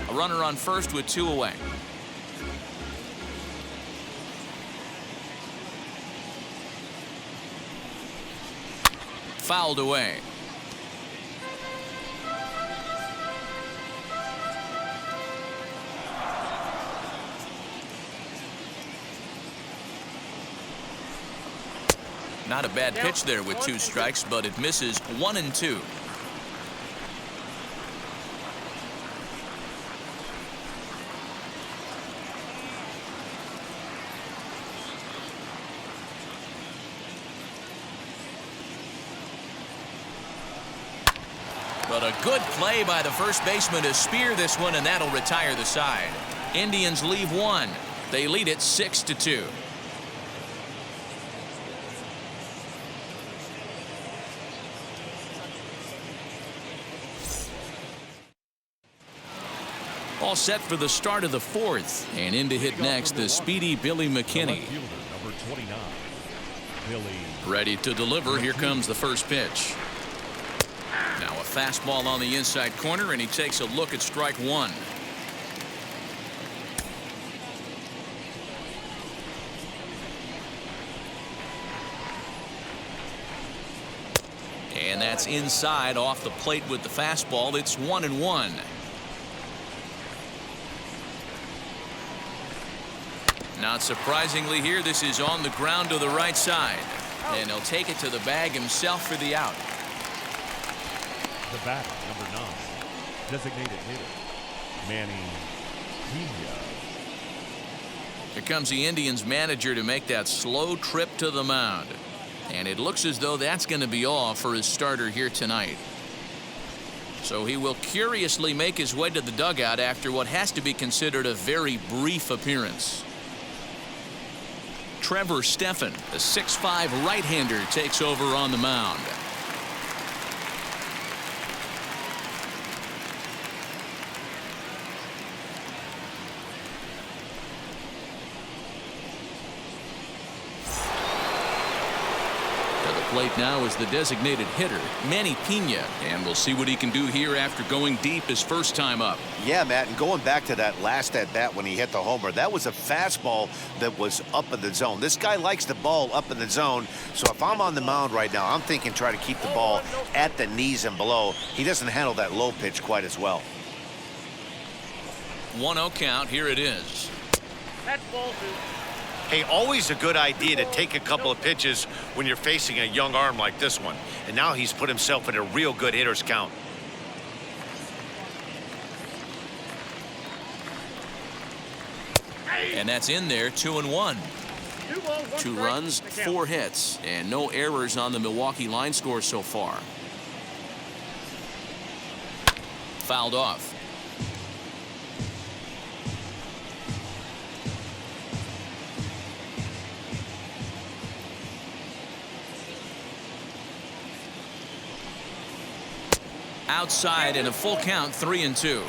A runner on first with 2 away. Fouled away. Not a bad pitch there with 2 strikes, but it misses 1 and 2. But a good play by the first baseman to spear this one, and that'll retire the side. Indians leave 1. They lead it 6-2. All set for the start of the 4th, and in to hit next the speedy Billy McKinney. Number 29, Billy. Ready to deliver. Here comes the first pitch. Now a fastball on the inside corner, and he takes a look at strike 1. And that's inside off the plate with the fastball. It's 1-1. Not surprisingly here, this is on the ground to the right side. And he'll take it to the bag himself for the out. The batter, number 9, designated hitter, Manny Pena. Here comes the Indians manager to make that slow trip to the mound. And it looks as though that's going to be all for his starter here tonight. So he will curiously make his way to the dugout after what has to be considered a very brief appearance. Trevor Steffen, the 6'5" right-hander, takes over on the mound. Plate now is the designated hitter, Manny Pena, and we'll see what he can do here after going deep his first time up. Yeah, Matt, and going back to that last at-bat when he hit the homer, that was a fastball that was up in the zone. This guy likes the ball up in the zone, so if I'm on the mound right now, I'm thinking try to keep the ball at the knees and below. He doesn't handle that low pitch quite as well. 1-0 count. Here it is. That's ball 2. Hey, always a good idea to take a couple of pitches when you're facing a young arm like this one. And now he's put himself in a real good hitter's count. And that's in there, 2-1. 2 balls, 1 2 strike. runs, 4 hits, and no errors on the Milwaukee line score so far. Fouled off. Outside and a full count, 3-2.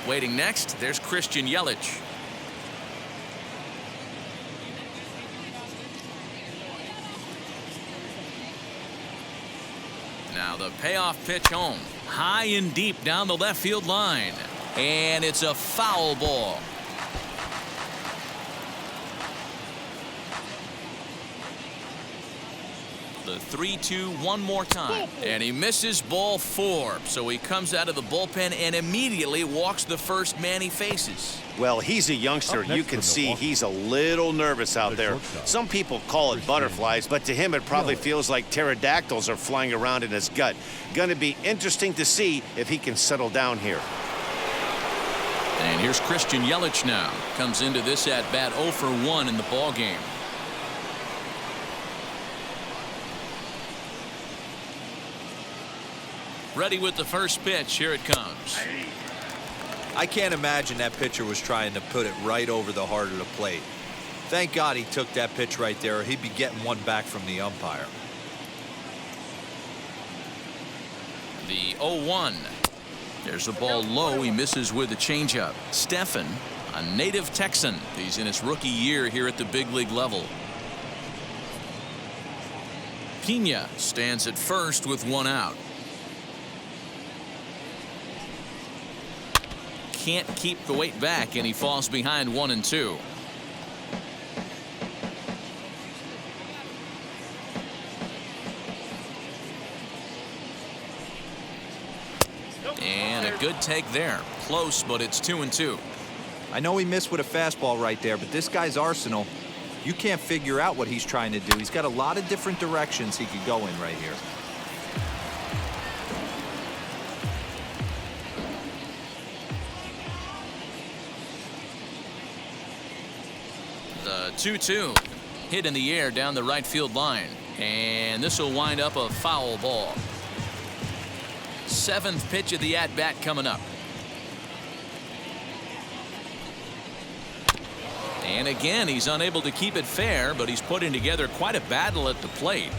Waiting next, there's Christian Yelich. Now the payoff pitch home. High and deep down the left field line. And it's a foul ball. The 3-2 one more time. And he misses ball 4. So he comes out of the bullpen and immediately walks the first man he faces. Well, he's a youngster. You can see he's a little nervous out there. Some people call it butterflies, but to him it probably feels like pterodactyls are flying around in his gut. Going to be interesting to see if he can settle down here. And here's Christian Yelich now. Comes into this at bat 0 for 1 in the ball game. Ready with the first pitch. Here it comes. I can't imagine that pitcher was trying to put it right over the heart of the plate. Thank God he took that pitch right there, or he'd be getting one back from the umpire. The 0-1. There's the ball low. He misses with a changeup. Stephan, a native Texan. He's in his rookie year here at the big league level. Pena stands at first with 1 out. Can't keep the weight back, and he falls behind 1 and 2. And a good take there. Close, but it's 2 and 2. I know he missed with a fastball right there, but this guy's arsenal, you can't figure out what he's trying to do. He's got a lot of different directions he could go in right here. The 2-2 hit in the air down the right field line, and this will wind up a foul ball. 7th pitch of the at-bat coming up. And again, he's unable to keep it fair, but he's putting together quite a battle at the plate.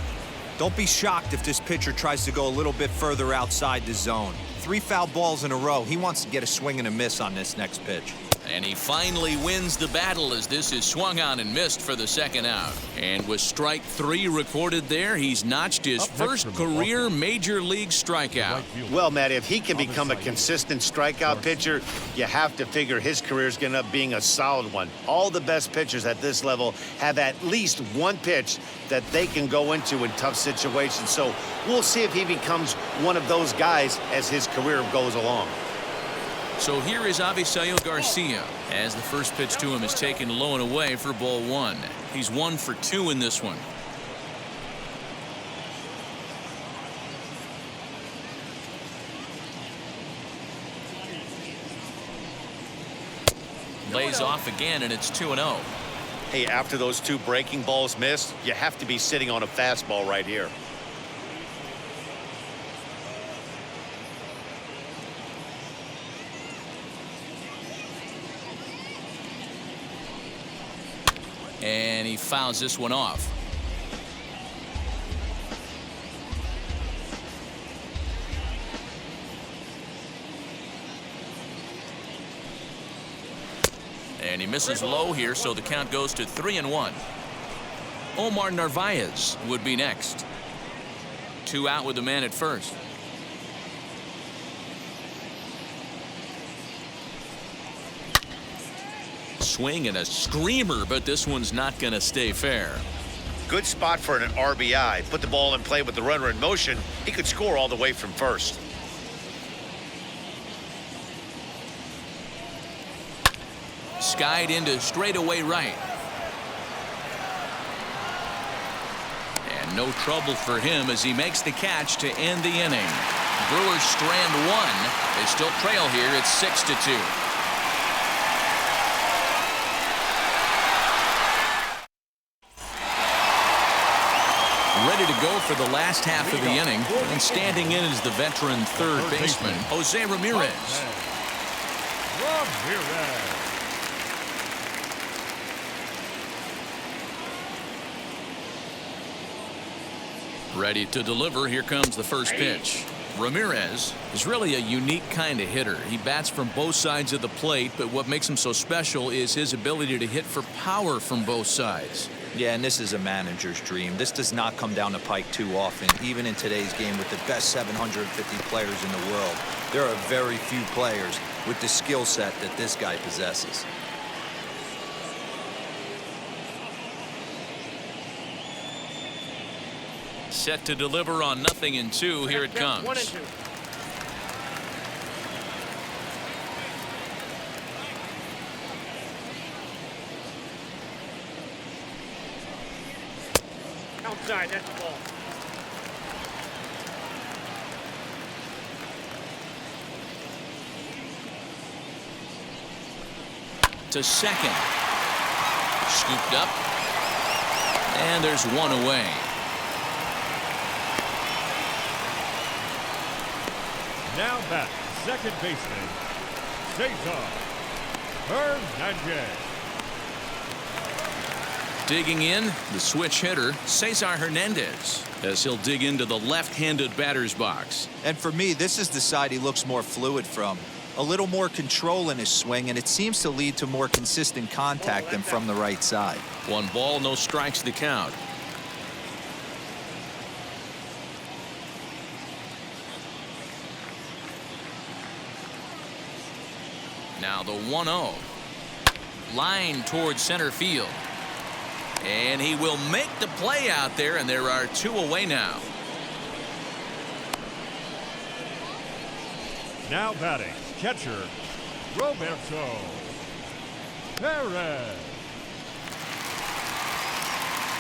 Don't be shocked if this pitcher tries to go a little bit further outside the zone. 3 foul balls in a row. He wants to get a swing and a miss on this next pitch. And he finally wins the battle as this is swung on and missed for the 2nd out. And with strike 3 recorded there, he's notched his first career major league strikeout. Well, Matt, if he can become a consistent strikeout pitcher, you have to figure his career is going to end up being a solid one. All the best pitchers at this level have at least one pitch that they can go into in tough situations. So we'll see if he becomes one of those guys as his career goes along. So here is Avisail Garcia as the first pitch to him is taken low and away for ball 1. He's 1 for 2 in this one. Lays off again, and it's 2-0. Hey, after those 2 breaking balls missed, you have to be sitting on a fastball right here. And he fouls this one off. And he misses low here, so the count goes to 3-1. Omar Narvaez would be next. 2 out with the man at first. Swing and a screamer, but this one's not going to stay fair. Good spot for an RBI. Put the ball in play with the runner in motion. He could score all the way from first. Skied into straightaway right. And no trouble for him as he makes the catch to end the inning. Brewers strand 1. They still trail here. It's 6-2. Ready to go for the last half of the inning, and standing in is the veteran third baseman, Jose Ramirez. Ready to deliver. Here comes the first pitch. Ramirez is really a unique kind of hitter. He bats from both sides of the plate, but what makes him so special is his ability to hit for power from both sides. Yeah, and this is a manager's dream. This does not come down the pike too often, even in today's game with the best 750 players in the world. There are very few players with the skill set that this guy possesses. set to deliver on 0-2. Here it comes. 1-2. Outside, that's the ball. To second. Scooped up. And there's one away. Now back, second baseman, Cesar Hernandez. Digging in, the switch hitter, Cesar Hernandez, as he'll dig into the left-handed batter's box. And for me, this is the side he looks more fluid from. A little more control in his swing, and it seems to lead to more consistent contact than from the right side. 1 ball, no strikes to count. Now the 1-0. Line towards center field. And he will make the play out there, and there are 2 away now. Now batting, catcher, Roberto Perez.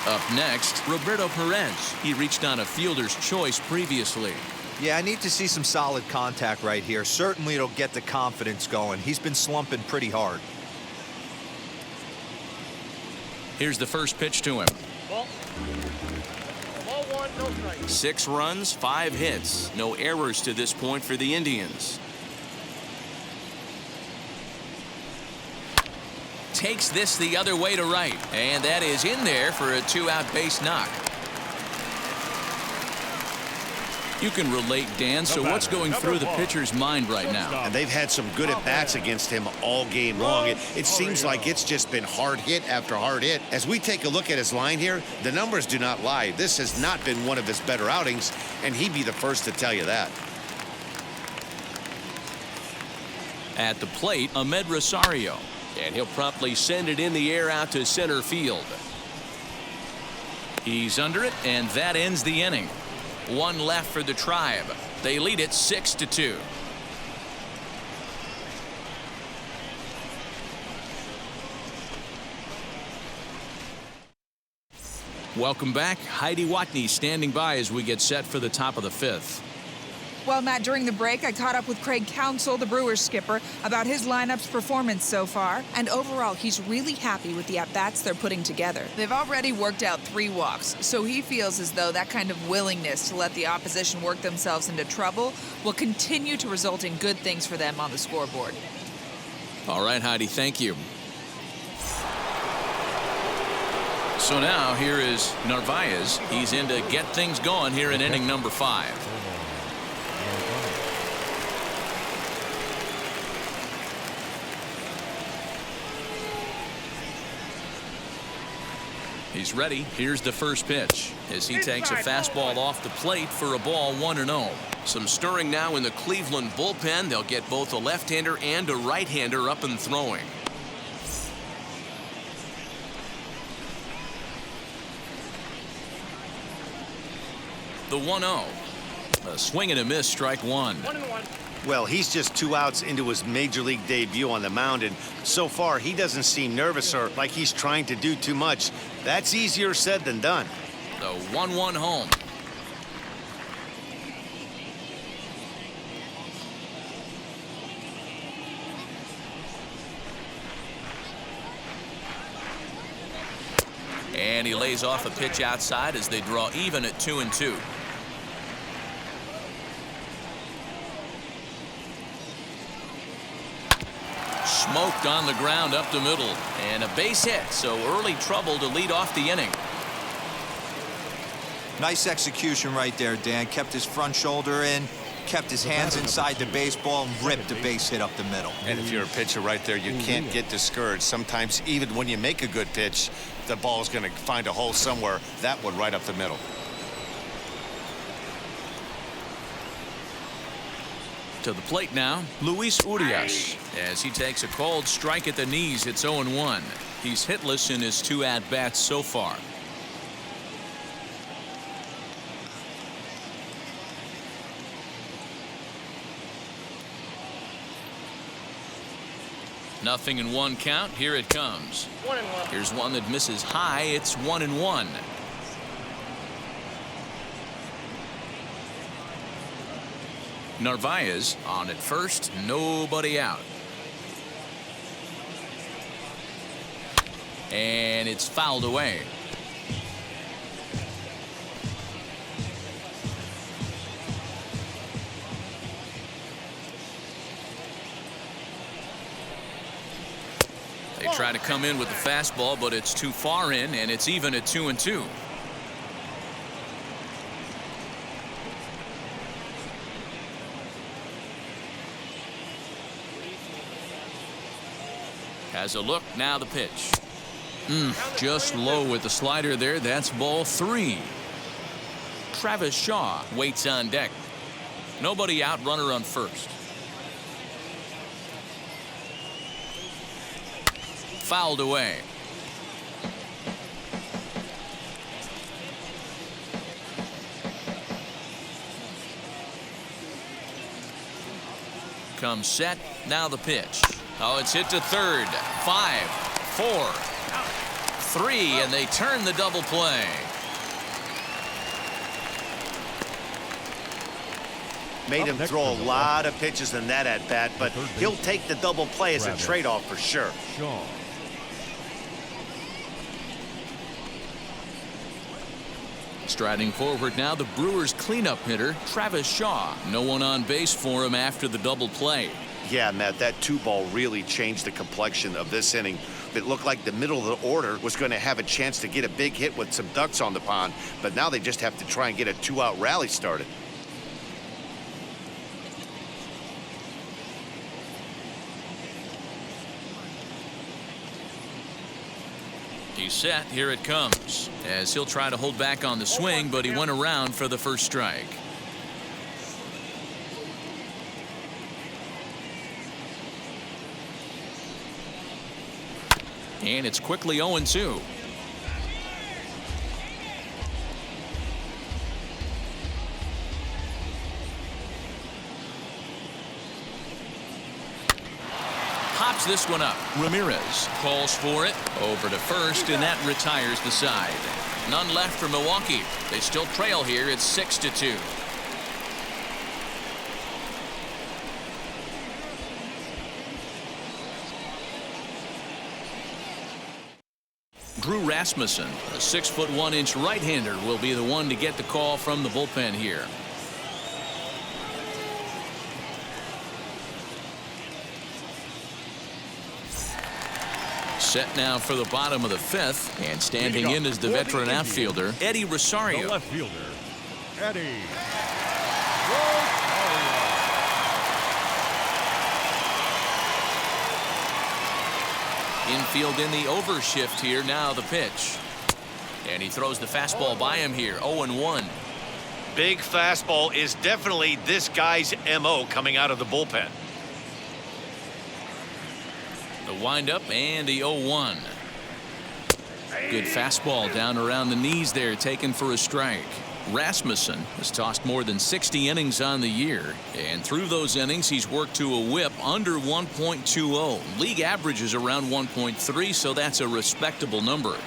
Up next, Roberto Perez. He reached on a fielder's choice previously. Yeah, I need to see some solid contact right here. Certainly it'll get the confidence going. He's been slumping pretty hard. Here's the first pitch to him. Ball 1, no strike. 6 runs, 5 hits. No errors to this point for the Indians. Takes this the other way to right. And that is in there for a 2-out base knock. You can relate, Dan, so what's going through the pitcher's mind right now? And they've had some good at-bats against him all game long. It seems like it's just been hard hit after hard hit. As we take a look at his line here, the numbers do not lie. This has not been one of his better outings, and he'd be the first to tell you that. At the plate, Ahmed Rosario. And he'll promptly send it in the air out to center field. He's under it, and that ends the inning. 1 left for the Tribe. They lead it 6-2. Welcome back. Heidi Watney standing by as we get set for the top of the 5th. Well, Matt, during the break, I caught up with Craig Counsell, the Brewers skipper, about his lineup's performance so far. And overall, he's really happy with the at-bats they're putting together. They've already worked out 3 walks, so he feels as though that kind of willingness to let the opposition work themselves into trouble will continue to result in good things for them on the scoreboard. All right, Heidi, thank you. So now here is Narvaez. He's in to get things going here in inning number 5. He's ready. Here's the first pitch as he takes a fastball off the plate for a ball 1-0. Some stirring now in the Cleveland bullpen. They'll get both a left-hander and a right-hander up and throwing. The 1-0. A swing and a miss, strike 1. 1-1. Well, he's just 2 outs into his major league debut on the mound, and so far he doesn't seem nervous or like he's trying to do too much. That's easier said than done. The 1-1 home. And he lays off a pitch outside as they draw even at 2-2. Smoked on the ground up the middle, and a base hit, so early trouble to lead off the inning. Nice execution right there, Dan. Kept his front shoulder in, kept his hands inside the baseball, and ripped a base hit up the middle. And if you're a pitcher right there, you can't get discouraged. Sometimes even when you make a good pitch, the ball's going to find a hole somewhere. That one right up the middle. To the plate now, Luis Urias, as he takes a called strike at the knees. It's 0-1. He's hitless in his 2 at-bats so far. Nothing in one count. Here it comes. 1-1. Here's one that misses high. It's 1-1. Narvaez on at first. Nobody out. And it's fouled away. They try to come in with the fastball, but it's too far in, and it's even at 2-2. Has a look. Now the pitch. Just low with the slider there. That's ball 3. Travis Shaw waits on deck. Nobody out. Runner on first. Fouled away. Comes set. Now the pitch. Oh, it's hit to third. 5, 4, 3, and they turn the double play. Made him throw a lot of pitches in that at bat, but he'll take the double play as a trade-off for sure. Shaw. Striding forward now, the Brewers cleanup hitter, Travis Shaw. No one on base for him after the double play. Yeah, Matt, that 2-ball really changed the complexion of this inning. It looked like the middle of the order was going to have a chance to get a big hit with some ducks on the pond, but now they just have to try and get a 2-out rally started. He's set. Here it comes. As he'll try to hold back on the swing, but he went around for the first strike. And it's quickly 0-2. Pops this one up. Ramirez calls for it. Over to first, and that retires the side. None left for Milwaukee. They still trail here. It's 6-2. Drew Rasmussen, a 6'1" right-hander, will be the one to get the call from the bullpen here. Set now for the bottom of the 5th, and standing in is the veteran outfielder, Eddie Rosario. The left fielder, Eddie. Infield in the overshift here. Now the pitch. And he throws the fastball by him here. 0-1. Big fastball is definitely this guy's MO coming out of the bullpen. The windup and the 0-1. Good fastball down around the knees there, taken for a strike. Rasmussen has tossed more than 60 innings on the year, and through those innings he's worked to a whip under 1.20. League average is around 1.3, so that's a respectable number.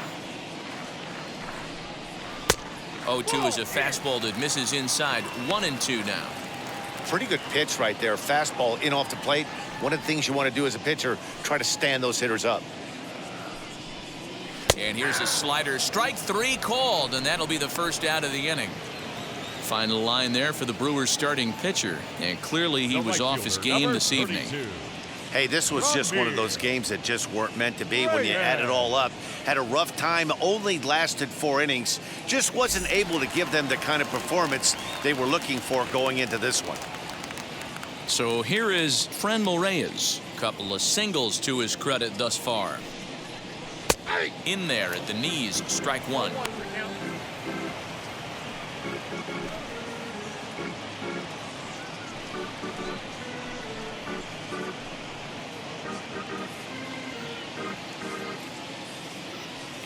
0-2 is a fastball that misses inside. 1-2 now. Pretty good pitch right there. Fastball in off the plate. One of the things you want to do as a pitcher, try to stand those hitters up. And here's a slider. Strike 3 called, and that'll be the first out of the inning. Final line there for the Brewers starting pitcher, and clearly he was off his game this evening. Hey, this was just one of those games that just weren't meant to be when you add it all up. Had a rough time, only lasted 4 innings. Just wasn't able to give them the kind of performance they were looking for going into this one. So here is Franmil Reyes. Couple of singles to his credit thus far. In there at the knees, strike 1.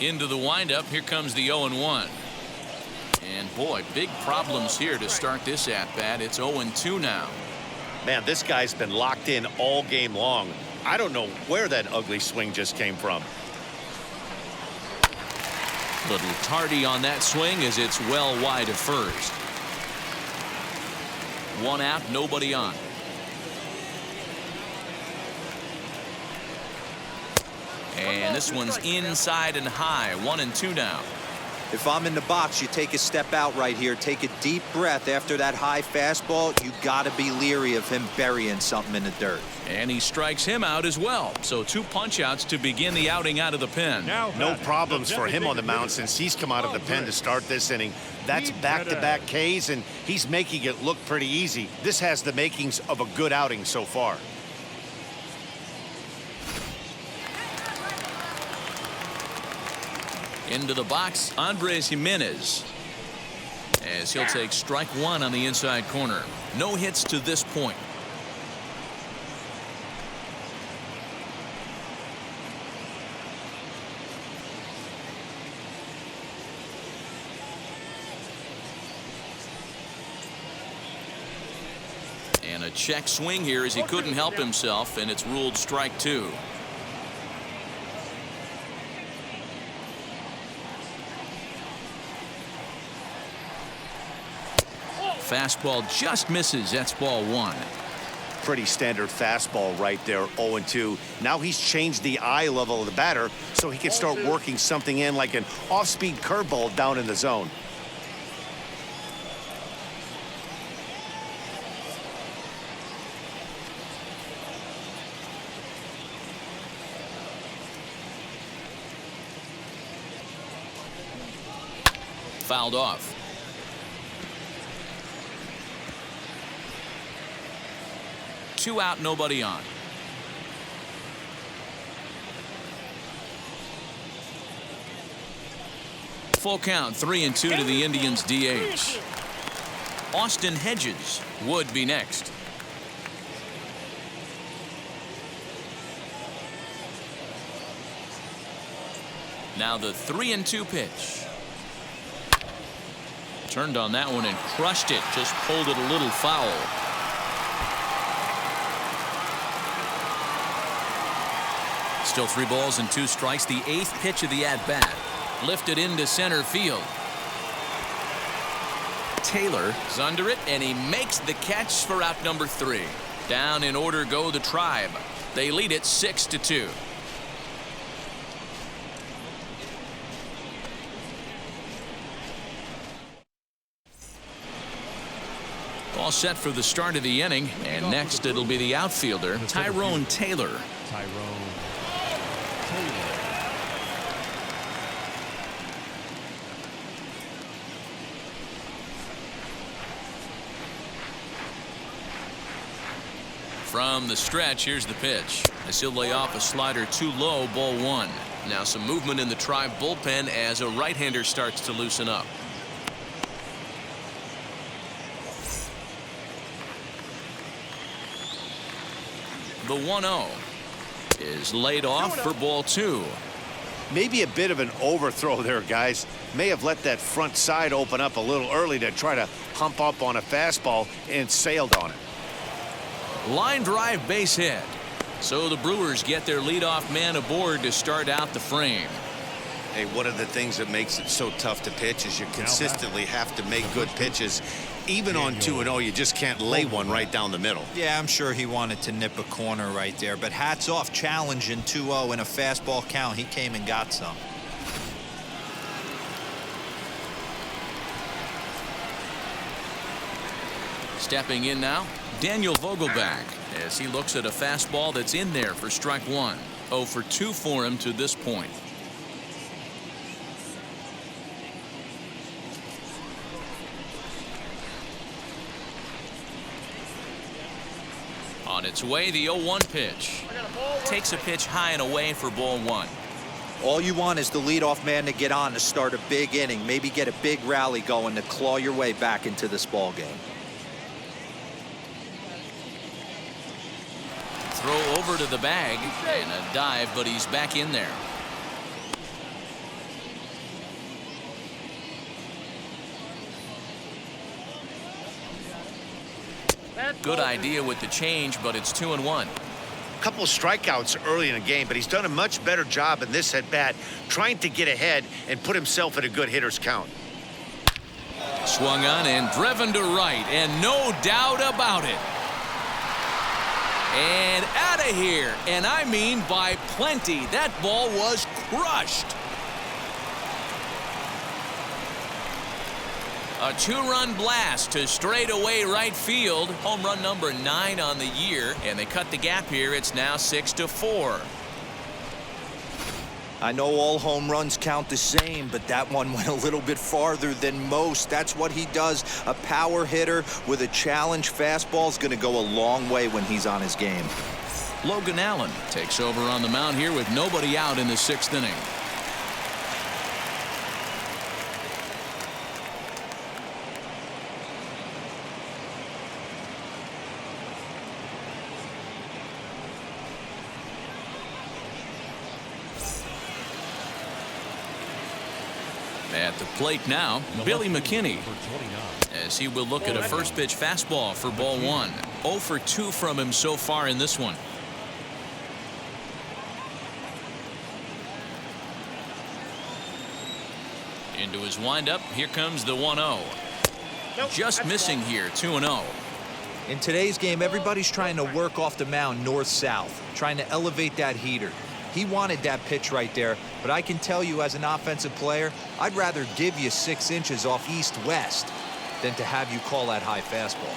Into the windup. Here comes the 0-1. And boy, big problems here to start this at bat. It's 0-2 now. Man, this guy's been locked in all game long. I don't know where that ugly swing just came from. Little tardy on that swing as it's well wide of first. 1 out, nobody on. And this one's inside and high. 1-2 now. If I'm in the box, you take a step out right here. Take a deep breath after that high fastball. You got to be leery of him burying something in the dirt. And he strikes him out as well. So 2 punch-outs to begin the outing out of the pen. No problems for him on the mound since he's come out of the pen to start this inning. That's back-to-back Ks, and he's making it look pretty easy. This has the makings of a good outing so far. Into the box, Andres Jimenez, as he'll take strike 1 on the inside corner. No hits to this point. And a check swing here as he couldn't help himself, and it's ruled strike 2. Fastball just misses. That's ball 1. Pretty standard fastball right there. 0-2. Now he's changed the eye level of the batter so he can start working something in like an off-speed curveball down in the zone. Fouled off. Two out, nobody on. Full count, 3-2 to the Indians DH. Austin Hedges would be next. Now the 3-2 pitch. Turned on that one and crushed it. Just pulled it a little foul. Still 3 balls and 2 strikes. The 8th pitch of the at-bat. Lifted into center field. Taylor is under it, and he makes the catch for out number 3. Down in order go the Tribe. They lead it 6-2. All set for the start of the inning, and next it'll be the outfielder, Tyrone Taylor. From the stretch, here's the pitch. As he'll lay off a slider too low, ball 1. Now some movement in the Tribe bullpen as a right-hander starts to loosen up. The 1-0 is laid off for ball 2. Maybe a bit of an overthrow there, guys. May have let that front side open up a little early to try to hump up on a fastball and sailed on it. Line drive base hit. So the Brewers get their leadoff man aboard to start out the frame. Hey, one of the things that makes it so tough to pitch is you consistently have to make good pitches. Even on 2-0, you just can't lay one right down the middle. Yeah, I'm sure he wanted to nip a corner right there, but hats off, challenging 2-0 in a fastball count. He came and got some. Stepping in now, Daniel Vogelback, as he looks at a fastball that's in there for strike 1. 0 for 2 for him to this point. On its way, the 0-1 pitch. Takes a pitch high and away for ball 1. All you want is the leadoff man to get on to start a big inning, maybe get a big rally going to claw your way back into this ball game. Throw over to the bag and a dive, but he's back in there. Good idea with the change, but it's 2-1. couple of strikeouts early in the game, but he's done a much better job in this at-bat trying to get ahead and put himself in a good hitter's count. Swung on and driven to right, and no doubt about it. And out of here, and I mean by plenty. That ball was crushed. A two-run blast to straightaway right field. Home run number 9 on the year, and they cut the gap here. It's now 6-4. I know all home runs count the same, but that one went a little bit farther than most. That's what he does. A power hitter with a challenge fastball is going to go a long way when he's on his game. Logan Allen takes over on the mound here with nobody out in the 6th inning. At the plate now, Billy McKinney, as he will look at a first pitch fastball for ball 1. 0 for 2 from him so far in this one. Into his windup. Here comes the 1-0. Just missing here, 2-0. In today's game, everybody's trying to work off the mound north-south, trying to elevate that heater. He wanted that pitch right there, but I can tell you as an offensive player, I'd rather give you 6 inches off east-west than to have you call that high fastball.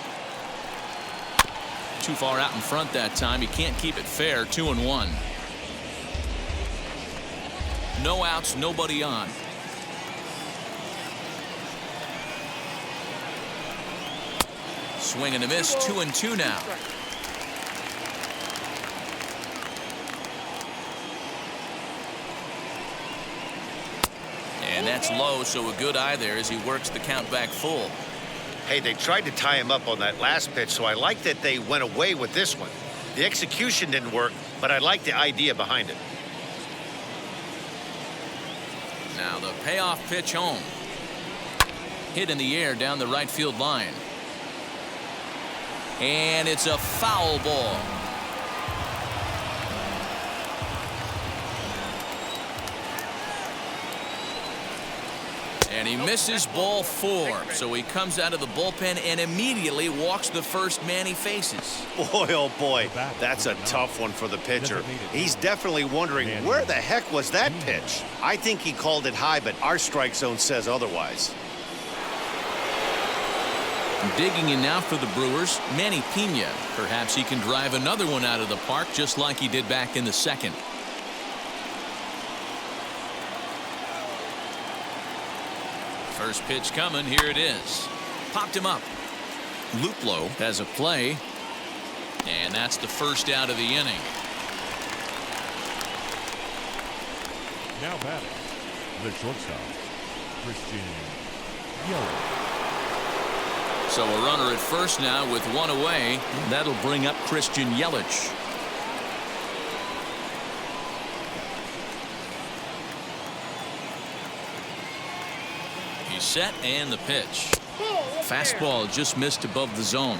Too far out in front that time. He can't keep it fair. 2-1. No outs, nobody on. Swing and a miss. 2-2 now. And that's low, so a good eye there as he works the count back full. Hey, they tried to tie him up on that last pitch, so I like that they went away with this one. The execution didn't work, but I like the idea behind it. Now the payoff pitch home. Hit in the air down the right field line. And it's a foul ball. And he misses ball 4. So he comes out of the bullpen and immediately walks the first man he faces. Boy, oh boy, that's a tough one for the pitcher. He's definitely wondering, where the heck was that pitch? I think he called it high, but our strike zone says otherwise. Digging in now for the Brewers, Manny Pena. Perhaps he can drive another one out of the park just like he did back in the 2nd. First pitch coming. Here it is. Popped him up. Luplow has a play. And that's the first out of the inning. Now batting, the shortstop, Christian Yelich. So a runner at first now with 1 away. That'll bring up Christian Yelich. He's set and the pitch. Fastball just missed above the zone.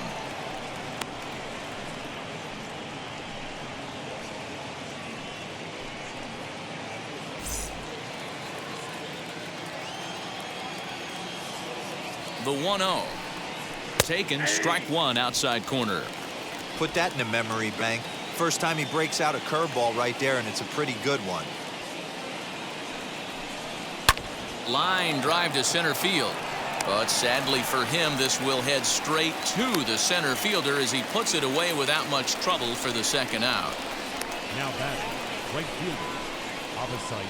The 1-0. Taken, strike 1 outside corner. Put that in the memory bank. First time he breaks out a curveball right there, and it's a pretty good one. Line drive to center field. But sadly for him, this will head straight to the center fielder as he puts it away without much trouble for the 2nd out. Now batting, right fielder, Avisail.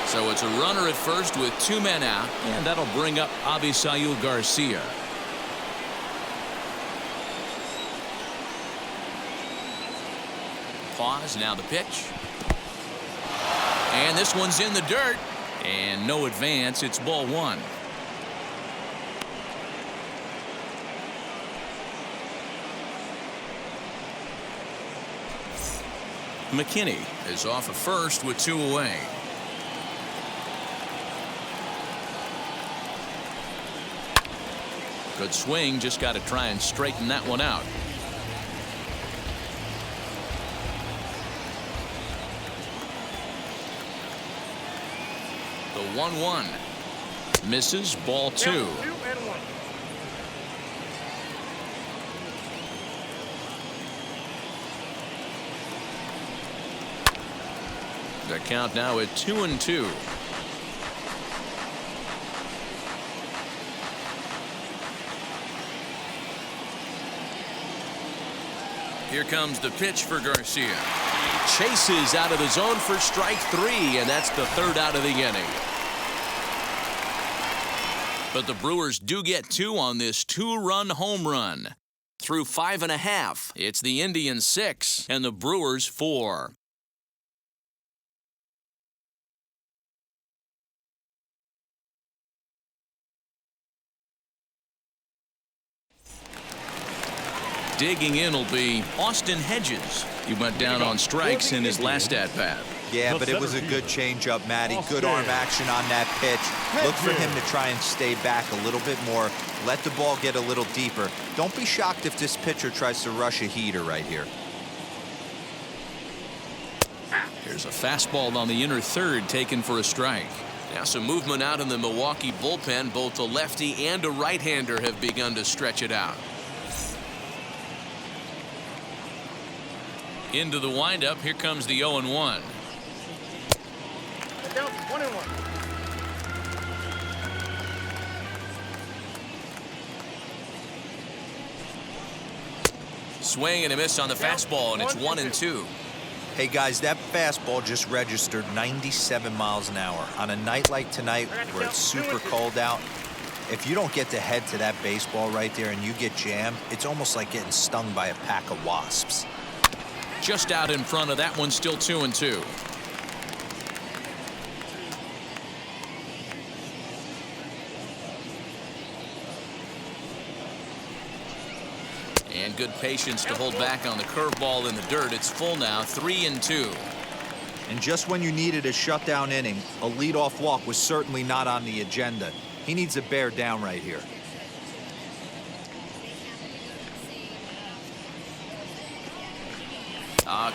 So it's a runner at first with 2 men out, and that'll bring up Avisail Garcia. Pause, now the pitch. And this one's in the dirt. And no advance. It's ball 1. McKinney is off at first with 2 away. Good swing. Just got to try and straighten that one out. 1-1. Misses, ball 2. 2 and 1. The count now at 2-2. Here comes the pitch for Garcia. Chases out of the zone for strike 3, and that's the 3rd out of the inning. But the Brewers do get 2 on this 2-run home run. Through 5 1/2, it's the Indians 6 and the Brewers 4. Digging in will be Austin Hedges. He went down on strikes in his last at-bat. Yeah, but it was a good changeup, Matty. Good arm action on that pitch. Look for him to try and stay back a little bit more. Let the ball get a little deeper. Don't be shocked if this pitcher tries to rush a heater right here. Here's a fastball on the inner third taken for a strike. Now some movement out in the Milwaukee bullpen. Both a lefty and a right-hander have begun to stretch it out. Into the windup. Here comes the 0-1. Down 1 and 1. Swing and a miss on the fastball, and it's 1-2. Hey, guys, that fastball just registered 97 miles an hour. On a night like tonight where it's super cold out, if you don't get the head to that baseball right there and you get jammed, it's almost like getting stung by a pack of wasps. Just out in front of that one, still 2-2. And good patience to hold back on the curveball in the dirt. It's full now, 3-2. And just when you needed a shutdown inning, a leadoff walk was certainly not on the agenda. He needs to bear down right here.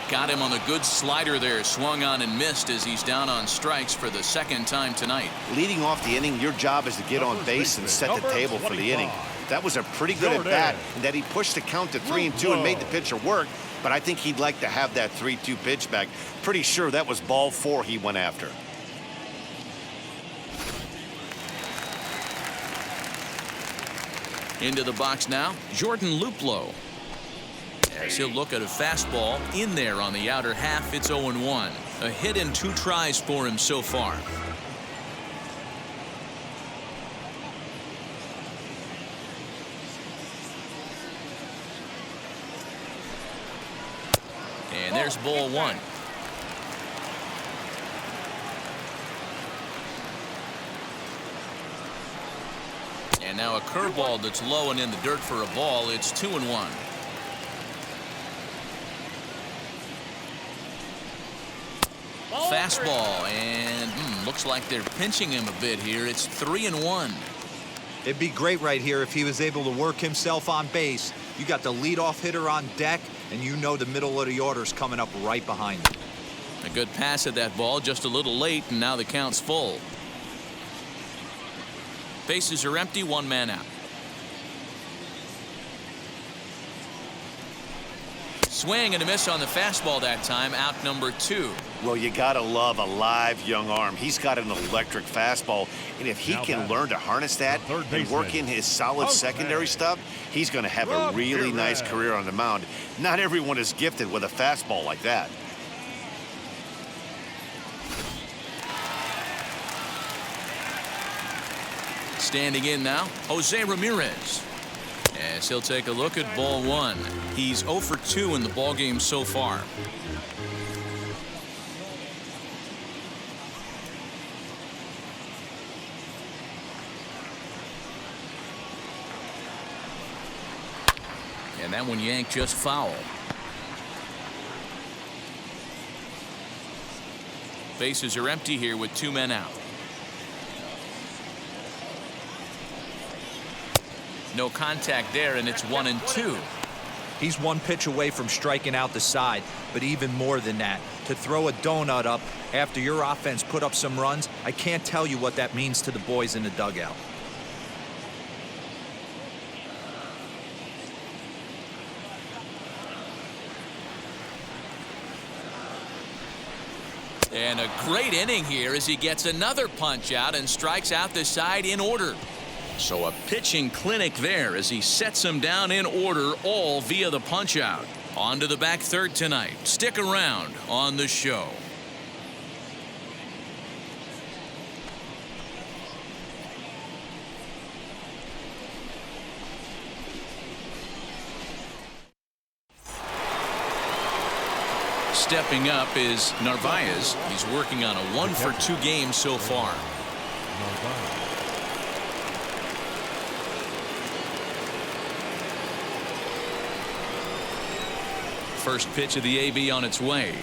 Got him on a good slider there. Swung on and missed as he's down on strikes for the 2nd time tonight. Leading off the inning, your job is to get on base and set the table for the inning. That was a pretty good at bat, and that he pushed the count to 3-2 and made the pitcher work. But I think he'd like to have that 3-2 pitch back. Pretty sure that was ball 4 he went after. Into the box now, Jordan Luplow. As he'll look at a fastball in there on the outer half. It's 0-1. A hit in 2 tries for him so far. And there's ball 1. And now a curveball that's low and in the dirt for a ball. It's 2-1. Fastball, and looks like they're pinching him a bit here. It's 3-1. It'd be great right here if he was able to work himself on base. You got the leadoff hitter on deck, and you know the middle of the order's coming up right behind him. A good pass at that ball, just a little late, and now the count's full. Bases are empty, 1 man out. Swing and a miss on the fastball that time. Out number 2. Well, you gotta love a live young arm. He's got an electric fastball, and if he can learn to harness that and work in his solid secondary stuff, he's gonna have a really nice career on the mound. Not everyone is gifted with a fastball like that. Standing in now, Jose Ramirez. As he'll take a look at ball 1. He's 0 for 2 in the ballgame so far. And that one yanked just foul. Bases are empty here with 2 men out. No contact there, and it's 1-2. He's one pitch away from striking out the side, but even more than that, to throw a donut up after your offense put up some runs, I can't tell you what that means to the boys in the dugout. And a great inning here as he gets another punch out and strikes out the side in order. So a pitching clinic there as he sets him down in order, all via the punch out. On to the back third tonight. Stick around on the show. Stepping up is Narvaez. He's working on a 1-for-2 game so far. First pitch of the AB on its way.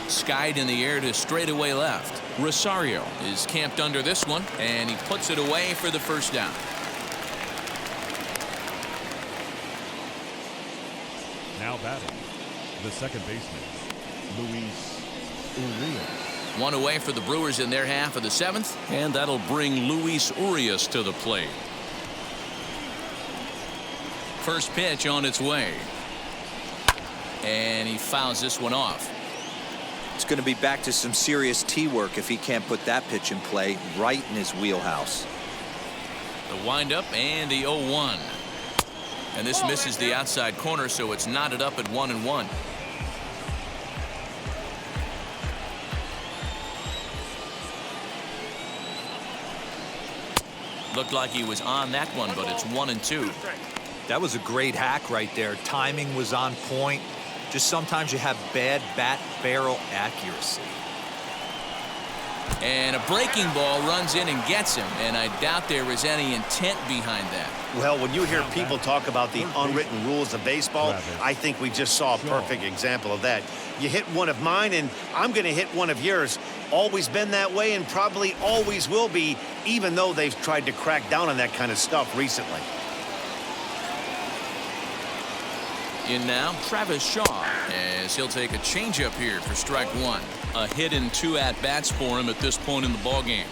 Skied in the air to straightaway left. Rosario is camped under this one, and he puts it away for the first down. Now batting, the second baseman, Luis Urias. One away for the Brewers in their half of the seventh, and that'll bring Luis Urias to the plate. First pitch on its way. And he fouls this one off. It's going to be back to some serious tee work if he can't put that pitch in play right in his wheelhouse. The windup and the 0-1. And this misses the outside corner, so it's knotted up at 1-1. Looked like he was on that one, but it's 1-2. That was a great hack right there. Timing was on point. Just sometimes you have bad bat barrel accuracy. And a breaking ball runs in and gets him, and I doubt there was any intent behind that. Well, when you hear people talk about the unwritten rules of baseball, I think we just saw a perfect example of that. You hit one of mine, and I'm going to hit one of yours. Always been that way and probably always will be, even though they've tried to crack down on that kind of stuff recently. In now, Travis Shaw, as he'll take a changeup here for strike one. A hit and 2 at-bats for him at this point in the ballgame.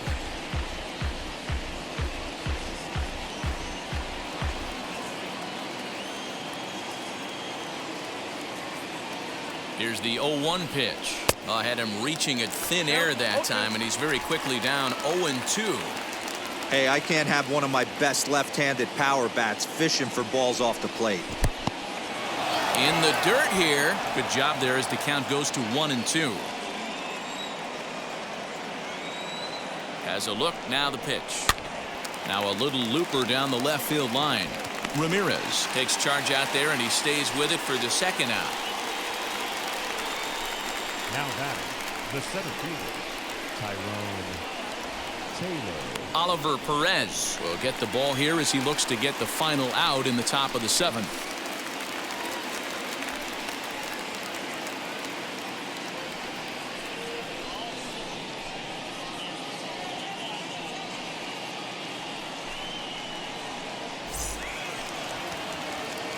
Here's the 0-1 pitch. I had him reaching at thin air that time, and he's very quickly down 0-2. Hey, I can't have one of my best left-handed power bats fishing for balls off the plate. In the dirt here. Good job there as the count goes to 1-2. Has a look, now the pitch. Now a little looper down the left field line. Ramirez takes charge out there, and he stays with it for the second out. Now batting, the center fielder, Tyrone Taylor. Oliver Perez will get the ball here as he looks to get the final out in the top of the seventh.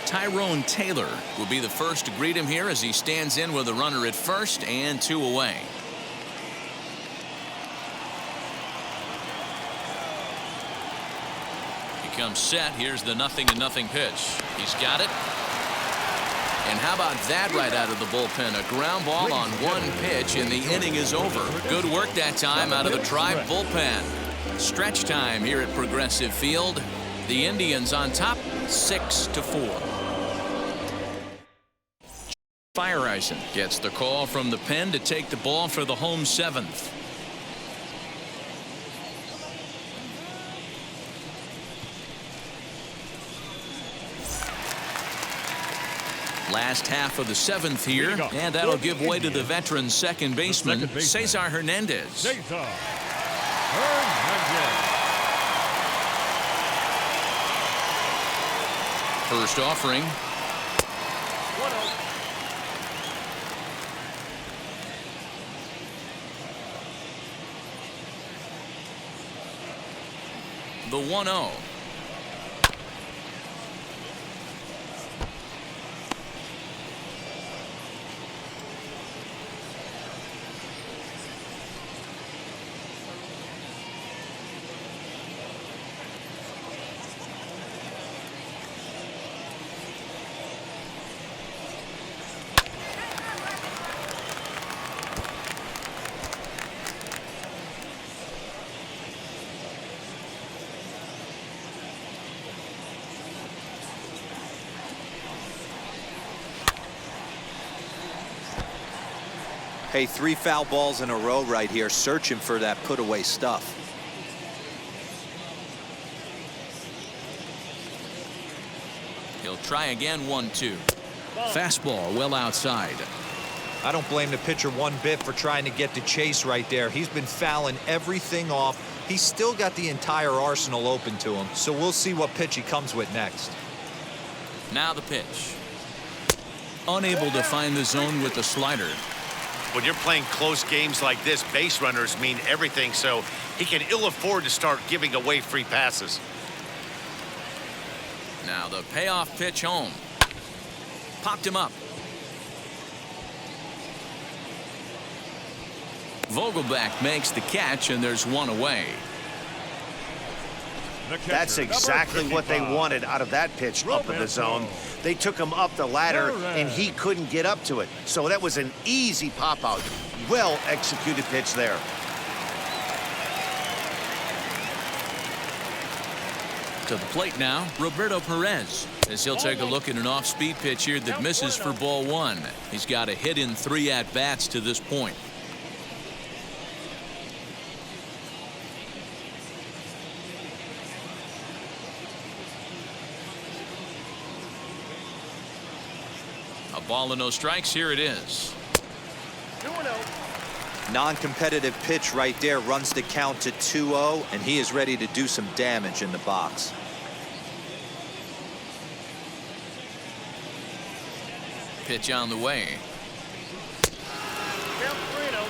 Tyrone Taylor will be the first to greet him here as he stands in with a runner at first and 2 away. He comes set. Here's the 0-0 pitch. He's got it. And how about that right out of the bullpen? A ground ball on one pitch, and the inning is over. Good work that time out of the Tribe bullpen. Stretch time here at Progressive Field. The Indians on top, 6-4. Fireisen gets the call from the pen to take the ball for the home seventh. Last half of the 7th here, and that'll give way to the veteran second baseman, Cesar Hernandez. Cesar Hernandez. First offering. 1-0. The 1-0. Hey, 3 foul balls in a row right here, searching for that put-away stuff. He'll try again, 1-2. Fastball well outside. I don't blame the pitcher one bit for trying to get the chase right there. He's been fouling everything off. He's still got the entire arsenal open to him, so we'll see what pitch he comes with next. Now the pitch. Unable to find the zone with the slider. When you're playing close games like this, base runners mean everything, so he can ill afford to start giving away free passes. Now the payoff pitch home. Popped him up. Vogelbach makes the catch, and there's one away. That's exactly what they wanted out of that pitch up in the zone. They took him up the ladder, and he couldn't get up to it. So that was an easy pop-out. Well-executed pitch there. To the plate now, Roberto Perez, as he'll take a look at an off-speed pitch here that misses for ball 1. He's got a hit in 3 at-bats to this point. A ball and no strikes. Here it is. 2-0. Non-competitive pitch right there, runs the count to 2-0, and he is ready to do some damage in the box. Pitch on the way. Count 3-0.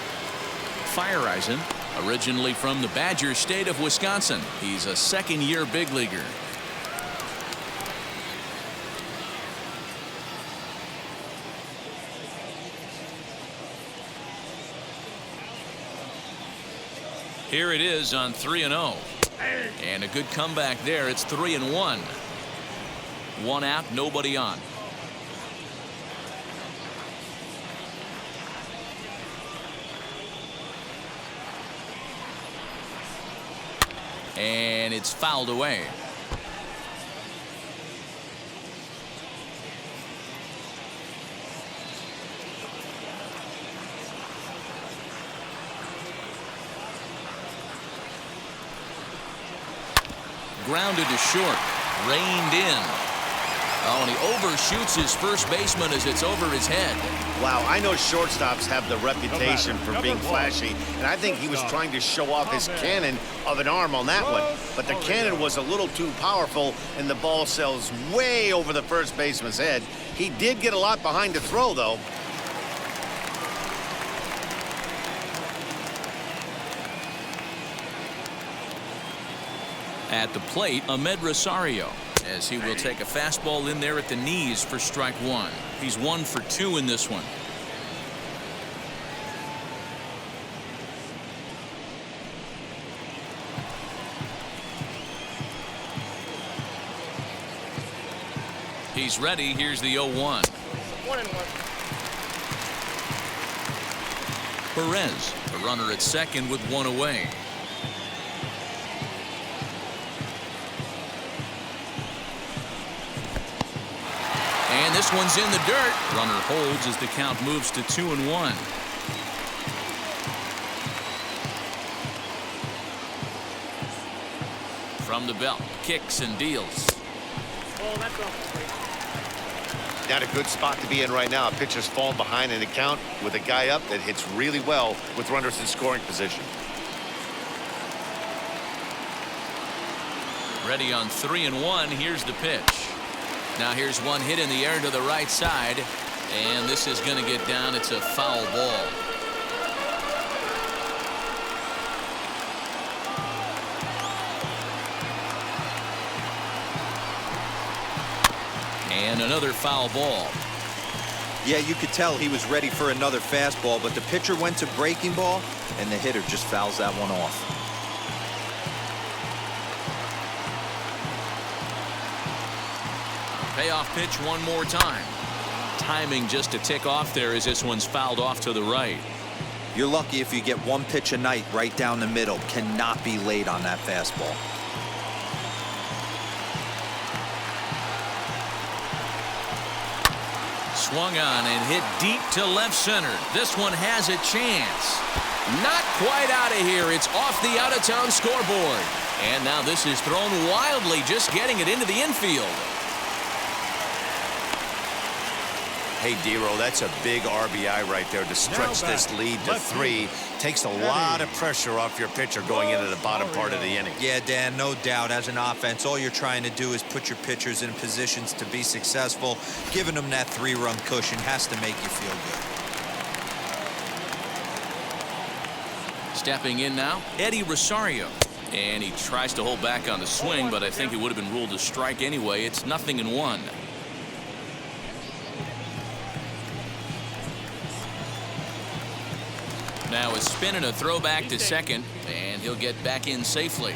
Fireisen, originally from the Badger State of Wisconsin. He's a second-year big leaguer. Here it is on 3-0. And a good comeback there. It's 3-1. 1 out, nobody on. And it's fouled away. Grounded to short. Reined in. Oh, and he overshoots his first baseman as it's over his head. Wow, I know shortstops have the reputation for being flashy, and I think he was trying to show off his cannon of an arm on that one. But the cannon was a little too powerful, and the ball sails way over the first baseman's head. He did get a lot behind the throw, though. At the plate, Ahmed Rosario, as he will take a fastball in there at the knees for strike 1. He's 1 for 2 in this one. He's ready. Here's the 0-1. 1-1. Perez, the runner at second with 1 away. And this one's in the dirt. Runner holds as the count moves to 2-1. From the belt, kicks and deals. Oh, that's off the plate. Not a good spot to be in right now. A pitcher's falling behind in the count with a guy up that hits really well with runners in scoring position. Ready on 3-1. Here's the pitch. Now here's one hit in the air to the right side, and this is going to get down. It's a foul ball. And another foul ball. Yeah, you could tell he was ready for another fastball, but the pitcher went to breaking ball, and the hitter just fouls that one off. Payoff pitch one more time. Timing just a tick off there as this one's fouled off to the right. You're lucky if you get one pitch a night right down the middle. Cannot be late on that fastball. Swung on and hit deep to left center. This one has a chance. Not quite out of here. It's off the out-of-town scoreboard. And now this is thrown wildly, just getting it into the infield. Hey, D-Roll, that's a big RBI right there to stretch this lead to 3. Takes a lot of pressure off your pitcher going into the bottom part of the inning. Yeah, Dan, no doubt. As an offense, all you're trying to do is put your pitchers in positions to be successful. Giving them that 3-run cushion has to make you feel good. Stepping in now, Eddie Rosario. And he tries to hold back on the swing, but I think it would have been ruled a strike anyway. It's 0-1. Now a spin and a throw back to second, and he'll get back in safely.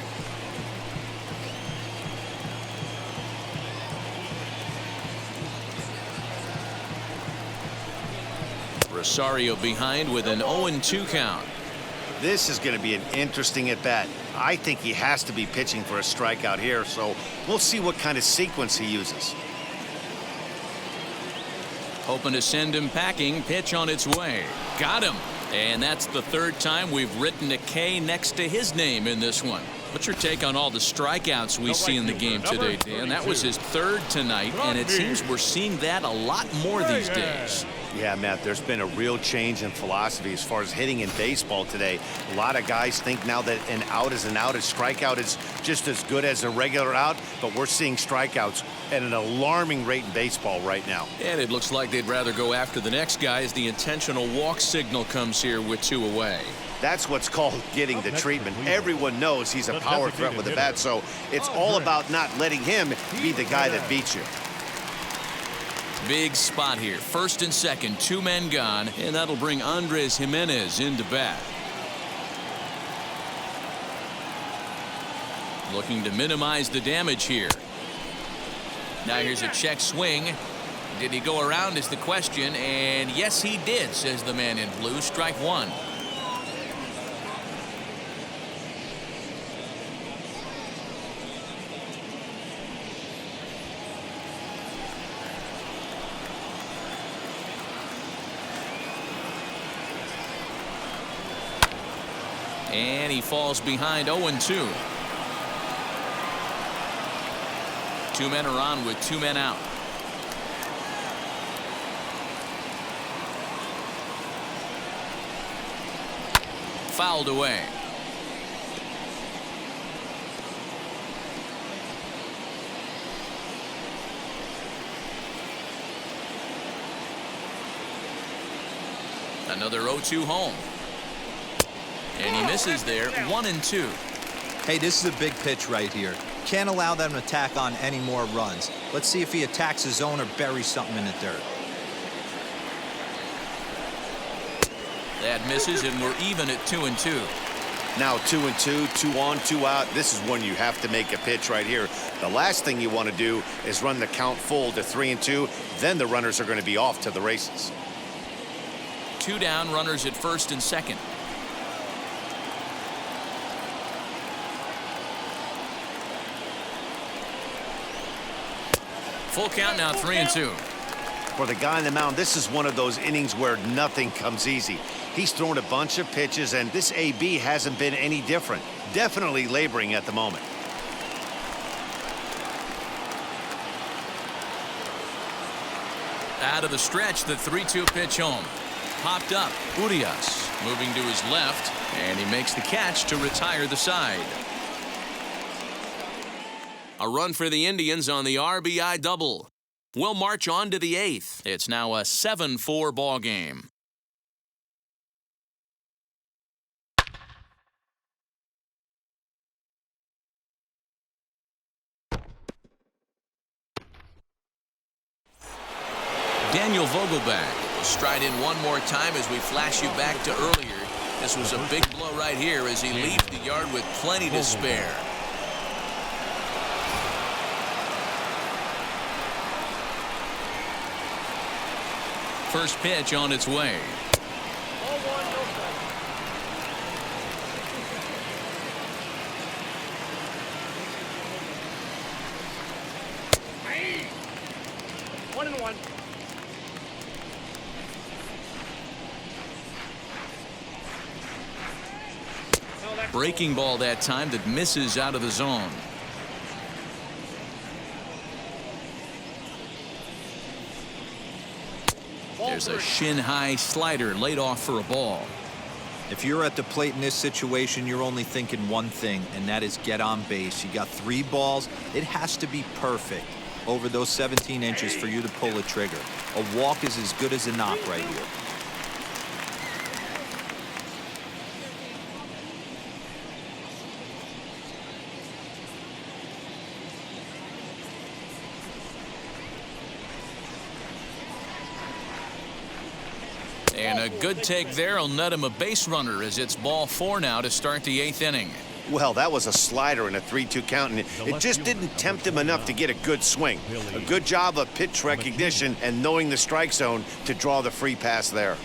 Rosario behind with an 0-2 count. This is going to be an interesting at-bat. I think he has to be pitching for a strikeout here, so we'll see what kind of sequence he uses. Hoping to send him packing. Pitch on its way. Got him. And that's the third time we've written a K next to his name in this one. What's your take on all the strikeouts we see in the game today, Dan? That was his third tonight, and it seems we're seeing that a lot more these days. Yeah, Matt, there's been a real change in philosophy as far as hitting in baseball today. A lot of guys think now that an out is an out. A strikeout is just as good as a regular out, but we're seeing strikeouts at an alarming rate in baseball right now. And it looks like they'd rather go after the next guy as the intentional walk signal comes here with 2 away. That's what's called getting the treatment. Everyone knows he's a power threat with the bat, so it's all about not letting him be the guy that beats you. Big spot here. First and second, 2 men gone, and that'll bring Andres Jimenez into bat. Looking to minimize the damage here. Now here's a check swing. Did he go around is the question, and yes he did, says the man in blue. Strike 1. And he falls behind 0-2. 2 men are on with 2 men out. Fouled away. Another 0-2 home. And he misses there. 1-2. Hey, this is a big pitch right here. Can't allow them to tack on any more runs. Let's see if he attacks his zone or buries something in the dirt. That misses, and we're even at 2-2. Now 2-2, 2 on, 2 out. This is when you have to make a pitch right here. The last thing you want to do is run the count full to 3-2. Then the runners are going to be off to the races. 2 down, runners at first and second. Full count now, 3-2. For the guy on the mound, this is one of those innings where nothing comes easy. He's thrown a bunch of pitches, and this AB hasn't been any different. Definitely laboring at the moment. Out of the stretch, the 3-2 pitch home. Popped up. Urias moving to his left, and he makes the catch to retire the side. A run for the Indians on the RBI double. We'll march on to the 8th. It's now a 7-4 ball game. Daniel Vogelback will stride in one more time as we flash you back to earlier. This was a big blow right here as he leaves the yard with plenty to spare. First pitch on its way. Ball one, no strike. One and one. Breaking ball that time that misses out of the zone. There's a shin-high slider laid off for a ball. If you're at the plate in this situation, you're only thinking one thing, and that is get on base. You got 3 balls. It has to be perfect over those 17 inches for you to pull a trigger. A walk is as good as a knock right here. And a good take there will net him a base runner as it's ball 4 now to start the 8th inning. Well, that was a slider in a 3-2 count, and it just didn't tempt him enough to get a good swing. A good job of pitch recognition and knowing the strike zone to draw the free pass there.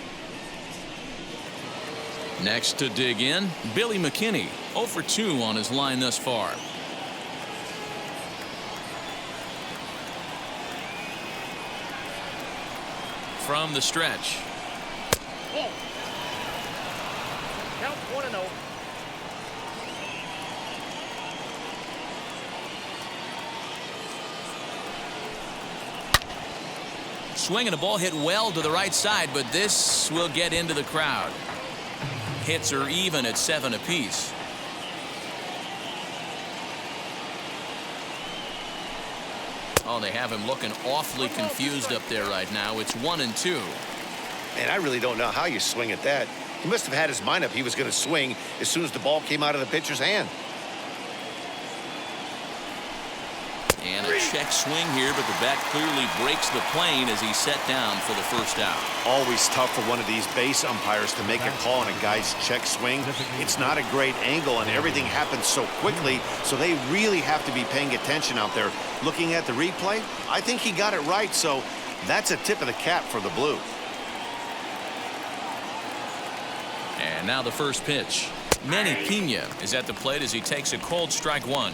Next to dig in, Billy McKinney, 0 for 2 on his line thus far. From the stretch. Count 1-0. Swinging a ball hit well to the right side, but this will get into the crowd. Hits are even at 7 apiece. Oh, they have him looking awfully confused up there right now. It's 1-2. And I really don't know how you swing at that. He must have had his mind up he was going to swing as soon as the ball came out of the pitcher's hand. And a check swing here, but the bat clearly breaks the plane as he's set down for the first out. Always tough for one of these base umpires to make a call on a guy's check swing. It's not a great angle, and everything happens so quickly, so they really have to be paying attention out there. Looking at the replay, I think he got it right, so that's a tip of the cap for the Blue. And now the first pitch. Manny Pena is at the plate as he takes a cold strike 1.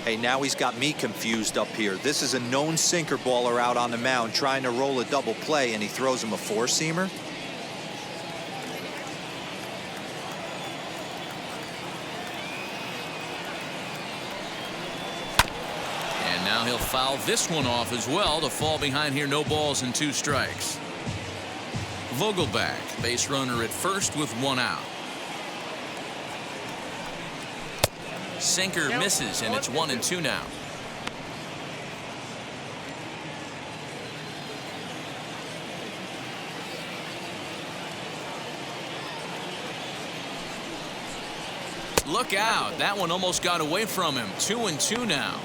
Hey, now he's got me confused up here. This is a known sinker baller out on the mound trying to roll a double play, and he throws him a 4-seamer. And now he'll foul this one off as well to fall behind here. No balls and 2 strikes. Vogelback, base runner at first with 1 out. Sinker misses, and it's 1-2 now. Look out. That one almost got away from him. 2-2 now.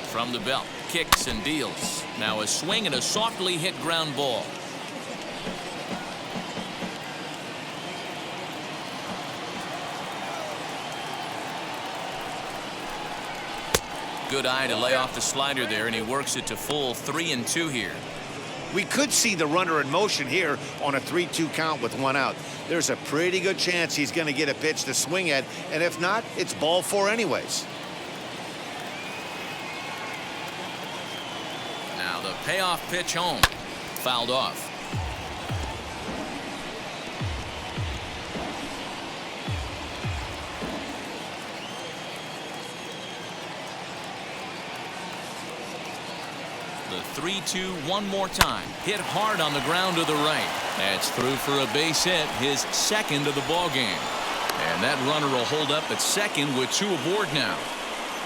From the belt, kicks and deals. Now a swing and a softly hit ground ball. Good eye to lay off the slider there, and he works it to full 3-2 here. We could see the runner in motion here on a 3-2 count with 1 out. There's a pretty good chance he's going to get a pitch to swing at, and if not, it's ball 4 anyways. Now the payoff pitch home. Fouled off. The 3-2 one more time. Hit hard on the ground to the right. That's through for a base hit, his second of the ball game. And that runner will hold up at second with 2 aboard now.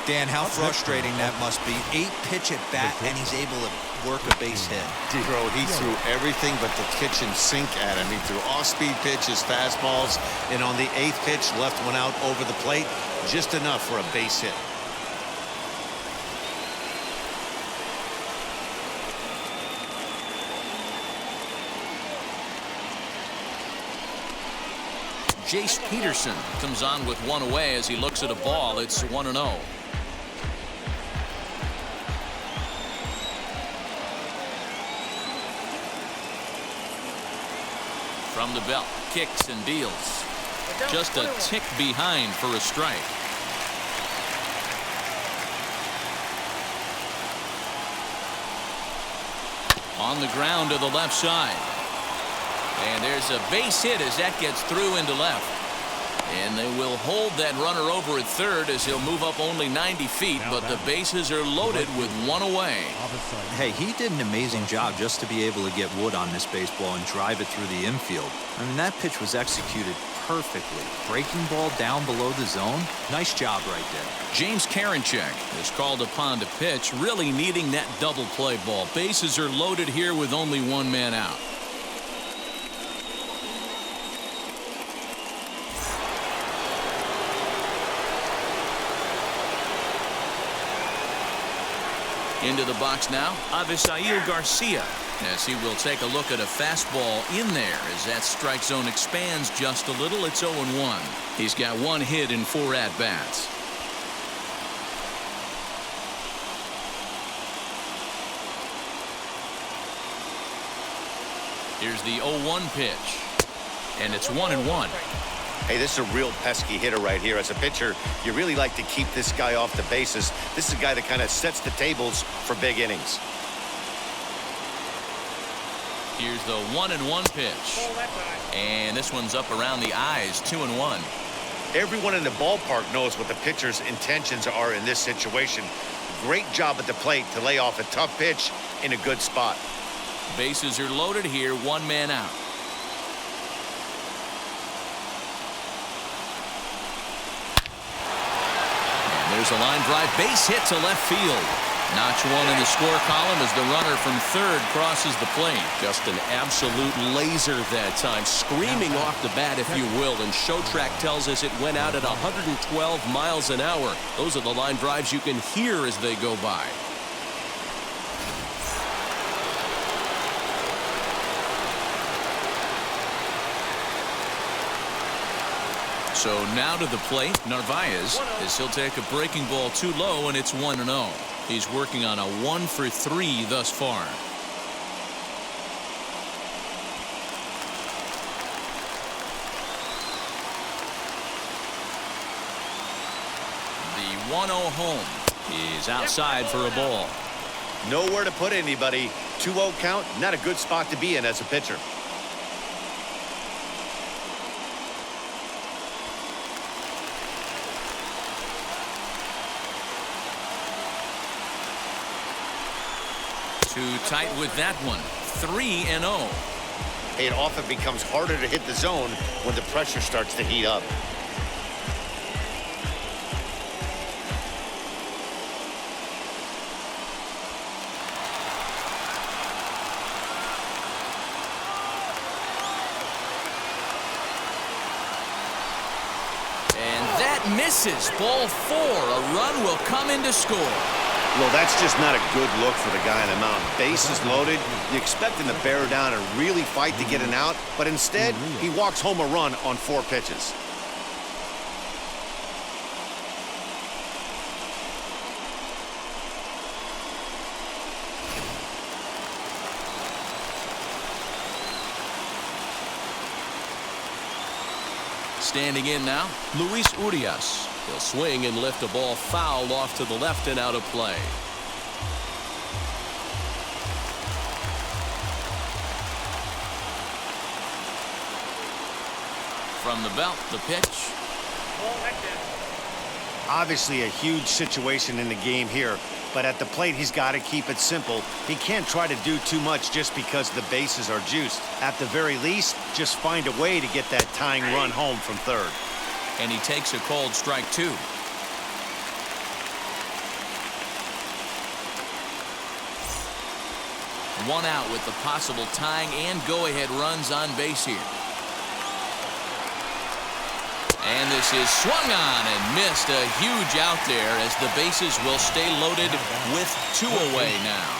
Dan, how frustrating that must be. 8-pitch at bat, and he's able to work a base hit. Bro, he threw everything but the kitchen sink at him. He threw off-speed pitches, fastballs, and on the 8th pitch, left one out over the plate, just enough for a base hit. Jace Peterson comes on with 1 away as he looks at a ball. It's 1-0. From the belt, kicks and deals. Just a tick behind for a strike. On the ground to the left side. And there's a base hit as that gets through into left. And they will hold that runner over at third as he'll move up only 90 feet, but the bases are loaded with 1 away. Hey, he did an amazing job just to be able to get wood on this baseball and drive it through the infield. I mean, that pitch was executed perfectly. Breaking ball down below the zone. Nice job right there. James Karinchak is called upon to pitch, really needing that double play ball. Bases are loaded here with only 1 man out. Into the box now, Avisail Garcia, as he will take a look at a fastball in there as that strike zone expands just a little. It's 0-1. He's got 1 hit in 4 at-bats. Here's the 0-1 pitch, and it's 1-1. Hey, this is a real pesky hitter right here. As a pitcher, you really like to keep this guy off the bases. This is a guy that kind of sets the tables for big innings. Here's the 1-1 pitch. And this one's up around the eyes, 2-1. Everyone in the ballpark knows what the pitcher's intentions are in this situation. Great job at the plate to lay off a tough pitch in a good spot. Bases are loaded here, 1 man out. There's a line drive base hit to left field. Notch 1 in the score column as the runner from third crosses the plate. Just an absolute laser that time, screaming off the bat, if you will. And Showtrack tells us it went out at 112 miles an hour. Those are the line drives you can hear as they go by. So now to the plate, Narvaez, as he'll take a breaking ball too low, and it's 1-0. He's working on a 1-for-3 thus far. The 1-0 home is outside for a ball. Nowhere to put anybody. 2-0 count, not a good spot to be in as a pitcher. Too tight with that one. 3-0. It often becomes harder to hit the zone when the pressure starts to heat up. And that misses. Ball 4. A run will come in to score. Well, that's just not a good look for the guy on the mound. Bases loaded. You expect him to bear down and really fight to get an out, but instead, he walks home a run on 4 pitches. Standing in now, Luis Urias. He'll swing and lift a ball foul off to the left and out of play. From the belt, the pitch. Obviously a huge situation in the game here, but at the plate he's got to keep it simple. He can't try to do too much just because the bases are juiced. At the very least, just find a way to get that tying run home from third. And he takes a called strike 2. One out with the possible tying and go-ahead runs on base here. And this is swung on and missed. A huge out there as the bases will stay loaded with 2 away now.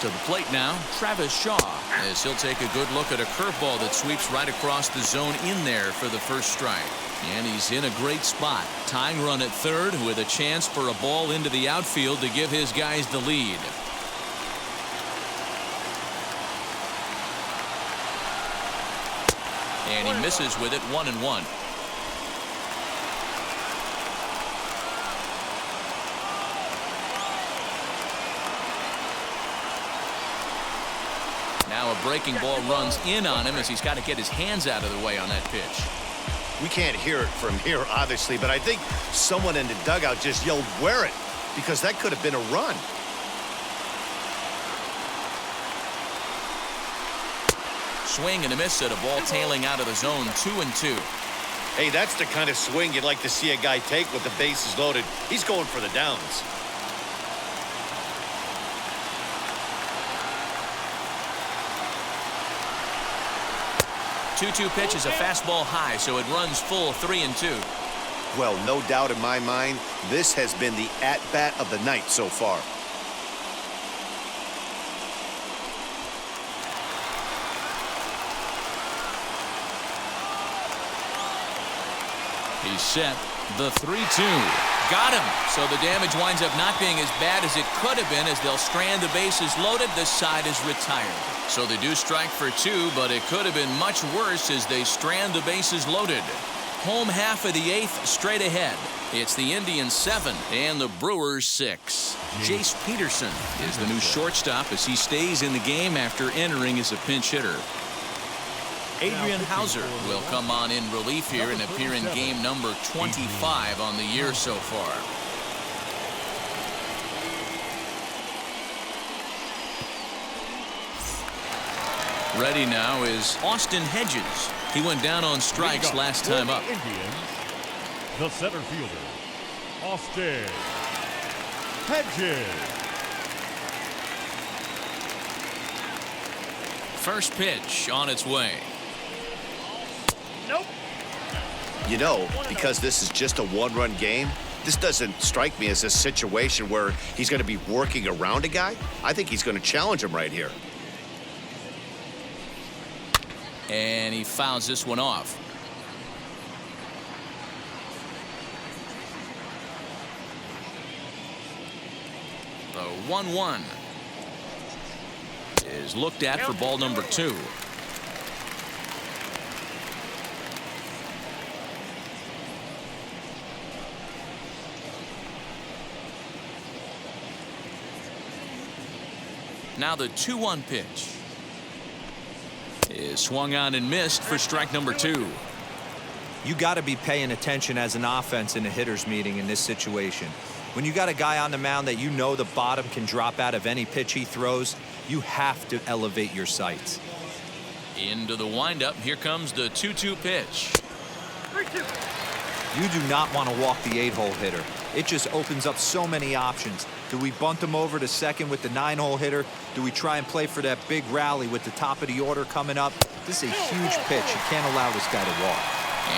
To the plate now, Travis Shaw, as he'll take a good look at a curveball that sweeps right across the zone in there for the first strike. And he's in a great spot. Tying run at third with a chance for a ball into the outfield to give his guys the lead. And he misses with it, 1-1. Now a breaking ball runs in on him as he's got to get his hands out of the way on that pitch. We can't hear it from here, obviously, but I think someone in the dugout just yelled, "Wear it," because that could have been a run. Swing and a miss at a ball tailing out of the zone, 2-2. Hey, that's the kind of swing you'd like to see a guy take with the bases loaded. He's going for the downs. Two-two pitch is a fastball high, so it runs full, 3-2. Well, no doubt in my mind, this has been the at-bat of the night so far. He's set. The 3-2. Got him. So the damage winds up not being as bad as it could have been as they'll strand the bases loaded. This side is retired. So they do strike for 2, but it could have been much worse as they strand the bases loaded. Home half of the 8th straight ahead. It's the Indians 7 and the Brewers 6. Jace Peterson is the new shortstop as he stays in the game after entering as a pinch hitter. Adrian Hauser will come on in relief here and appear in game number 25 on the year so far. Ready now is Austin Hedges. He went down on strikes last time up. Indians, the center fielder, Austin Hedges. First pitch on its way. Nope. You know, because this is just a one-run game, this doesn't strike me as a situation where he's going to be working around a guy. I think he's going to challenge him right here. And he fouls this one off. The 1-1 is looked at for ball number 2. Now the 2-1 pitch is swung on and missed for strike number 2. You got to be paying attention as an offense in a hitter's meeting in this situation. When you got a guy on the mound that you know the bottom can drop out of any pitch he throws, you have to elevate your sights. Into the windup. Here comes the 2-2 pitch. 3-2. You do not want to walk the 8-hole hitter. It just opens up so many options. Do we bunt him over to second with the 9-hole hitter? Do we try and play for that big rally with the top of the order coming up? This is a huge pitch. You can't allow this guy to walk.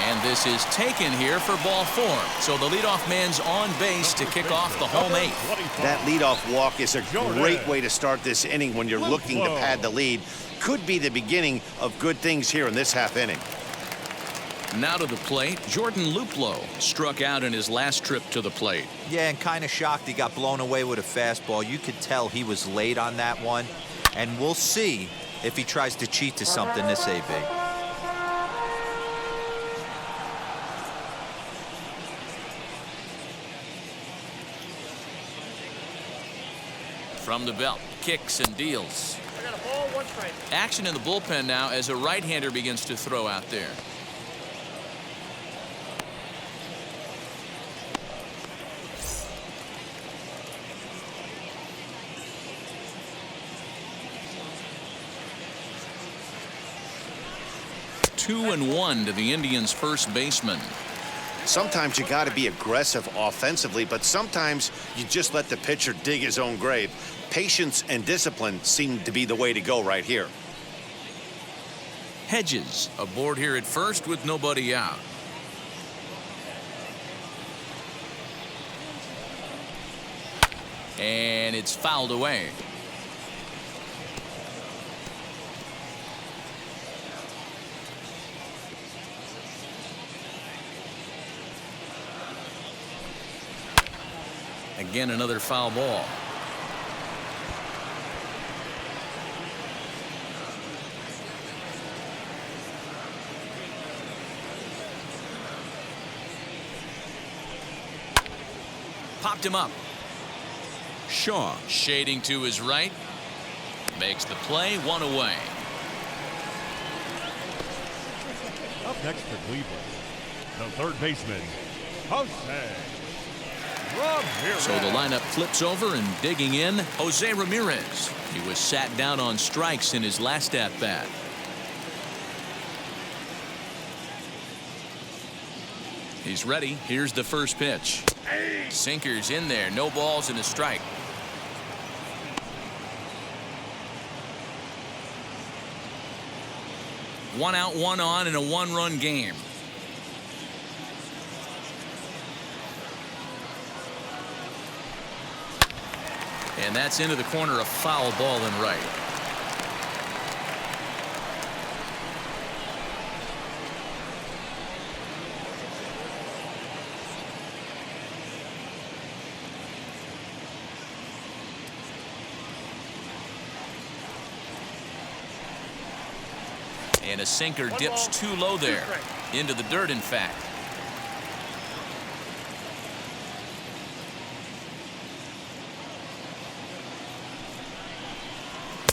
And this is taken here for ball 4. So the leadoff man's on base to kick off the home 8th. That leadoff walk is a great way to start this inning when you're looking to pad the lead. Could be the beginning of good things here in this half inning. Now to the plate, Jordan Luplow struck out in his last trip to the plate. Yeah, and kind of shocked he got blown away with a fastball. You could tell he was late on that one. And we'll see if he tries to cheat to something this AB. From the belt, kicks and deals. I got a ball, 1 strike. Action in the bullpen now as a right-hander begins to throw out there. Two and one to the Indians' first baseman. Sometimes you got to be aggressive offensively, but sometimes you just let the pitcher dig his own grave. Patience and discipline seem to be the way to go right here. Hedges aboard here at first with nobody out. And it's fouled away. Again, another foul ball. Popped him up. Shaw shading to his right. Makes the play, 1 away. Up next for Cleveland, the third baseman, Jose Ramirez. So the lineup flips over, and digging in, Jose Ramirez. He was sat down on strikes in his last at-bat. He's ready. Here's the first pitch. Sinker's in there. No balls and a strike. One out, one on in a one-run game. And that's into the corner, a foul ball and right. And a sinker dips too low there. Into the dirt, in fact.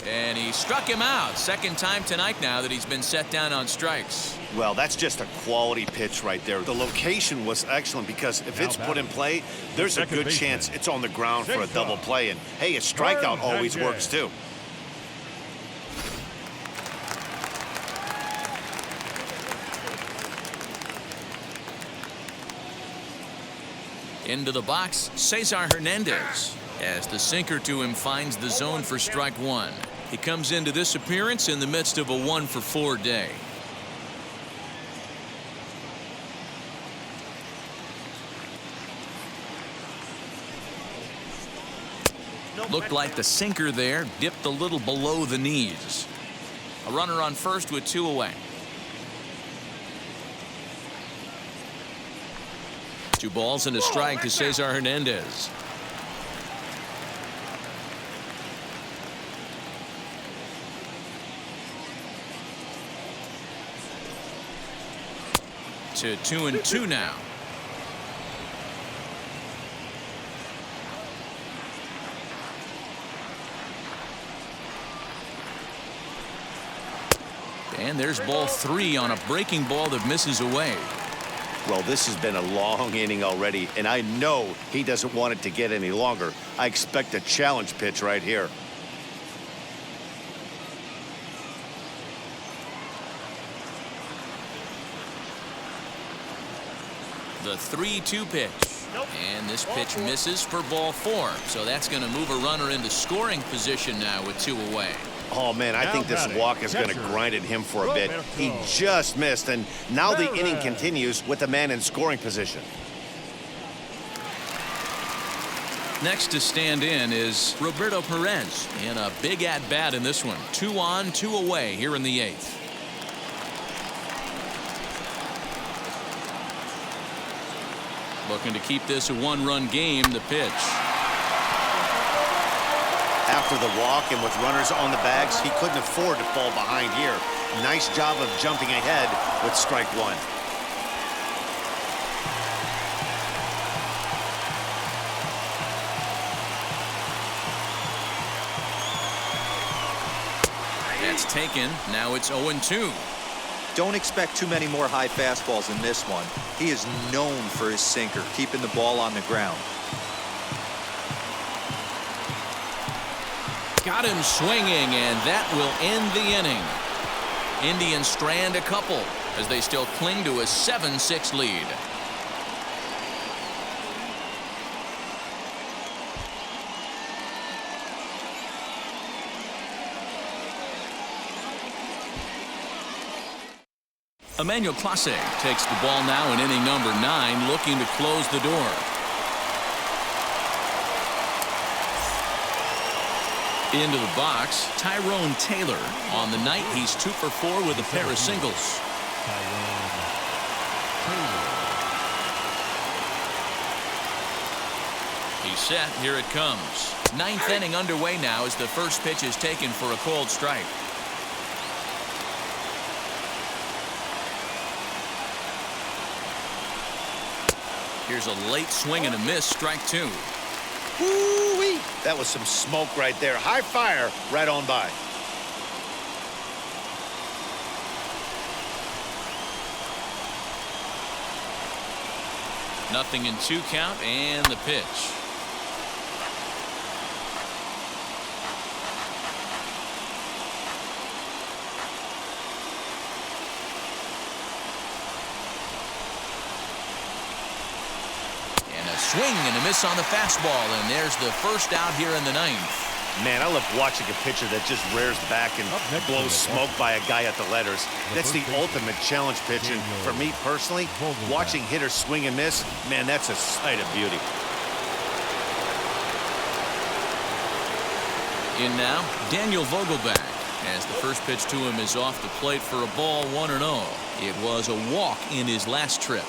And he struck him out. Second time tonight now that he's been set down on strikes. Well, that's just a quality pitch right there. The location was excellent because if it's put in play, there's a good chance it's on the ground for a double play. And hey, a strikeout always works too. Into the box, Cesar Hernandez, as the sinker to him finds the zone for strike one. He comes into this appearance in the midst of a 1-for-4 day. Looked like the sinker there dipped a little below the knees. A runner on first with 2 away. 2 balls and a strike to Cesar Hernandez. To 2-2 now. And there's ball 3 on a breaking ball that misses away. Well, this has been a long inning already, and I know he doesn't want it to get any longer. I expect a challenge pitch right here. The 3-2 pitch. And this pitch misses for ball 4. So that's going to move a runner into scoring position now with 2 away. Oh, man, I think this walk is going to grind at him for a bit. He just missed, and now the inning continues with the man in scoring position. Next to stand in is Roberto Perez in a big at-bat in this one. 2 on, 2 away here in the 8th. Looking to keep this a 1-run game. The pitch. After the walk and with runners on the bags, he couldn't afford to fall behind here. Nice job of jumping ahead with strike 1. That's taken. Now it's 0-2. Don't expect too many more high fastballs in this one. He is known for his sinker, keeping the ball on the ground. Got him swinging, and that will end the inning. Indians strand a couple as they still cling to a 7-6 lead. Emmanuel Clase takes the ball now in inning number 9, looking to close the door. Into the box, Tyrone Taylor. On the night, he's 2 for 4 with a pair of singles. He's set. Here it comes. 9th inning underway now as the first pitch is taken for a called strike. Here's a late swing and a miss, strike 2. Woo-wee. That was some smoke right there. High fire right on by. Nothing in 2 count, and the pitch. Swing and a miss on the fastball, and there's the first out here in the 9th. Man, I love watching a pitcher that just rears back and blows smoke by a guy at the letters. That's the ultimate challenge pitch, and for me personally, watching hitters swing and miss, man, that's a sight of beauty. In now, Daniel Vogelback, as the first pitch to him is off the plate for a ball, 1-0. It was a walk in his last trip.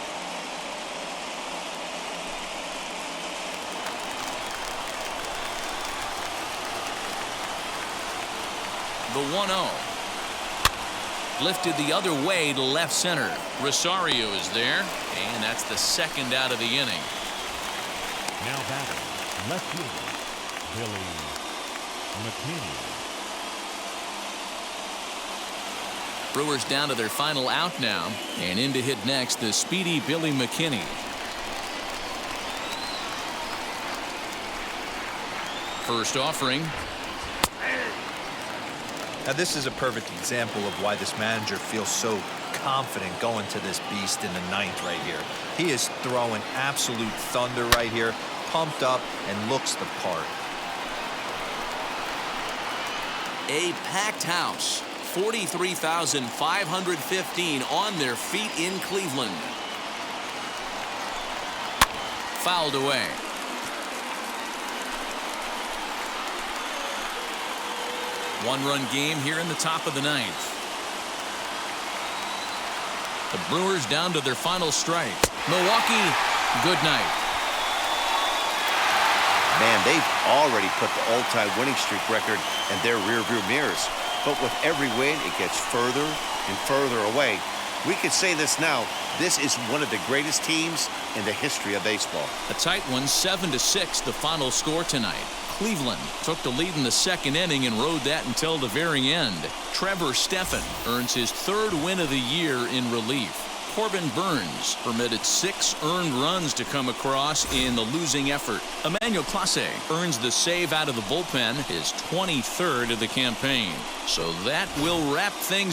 The 1-0. Lifted the other way to left center. Rosario is there, and that's the second out of the inning. Now batting, left fielder, Billy McKinney. Brewers down to their final out now, and in to hit next, the speedy Billy McKinney. First offering. Now, this is a perfect example of why this manager feels so confident going to this beast in the 9th right here. He is throwing absolute thunder right here, pumped up, and looks the part. A packed house. 43,515 on their feet in Cleveland. Fouled away. One-run game here in the top of the 9th. The Brewers down to their final strike. Milwaukee, good night. Man, they've already put the all-time winning streak record in their rearview mirrors. But with every win, it gets further and further away. We could say this now. This is one of the greatest teams in the history of baseball. A tight one, 7-6, the final score tonight. Cleveland took the lead in the second inning and rode that until the very end. Trevor Stephan earns his 3rd win of the year in relief. Corbin Burns permitted 6 earned runs to come across in the losing effort. Emmanuel Clase earns the save out of the bullpen, his 23rd of the campaign. So that will wrap things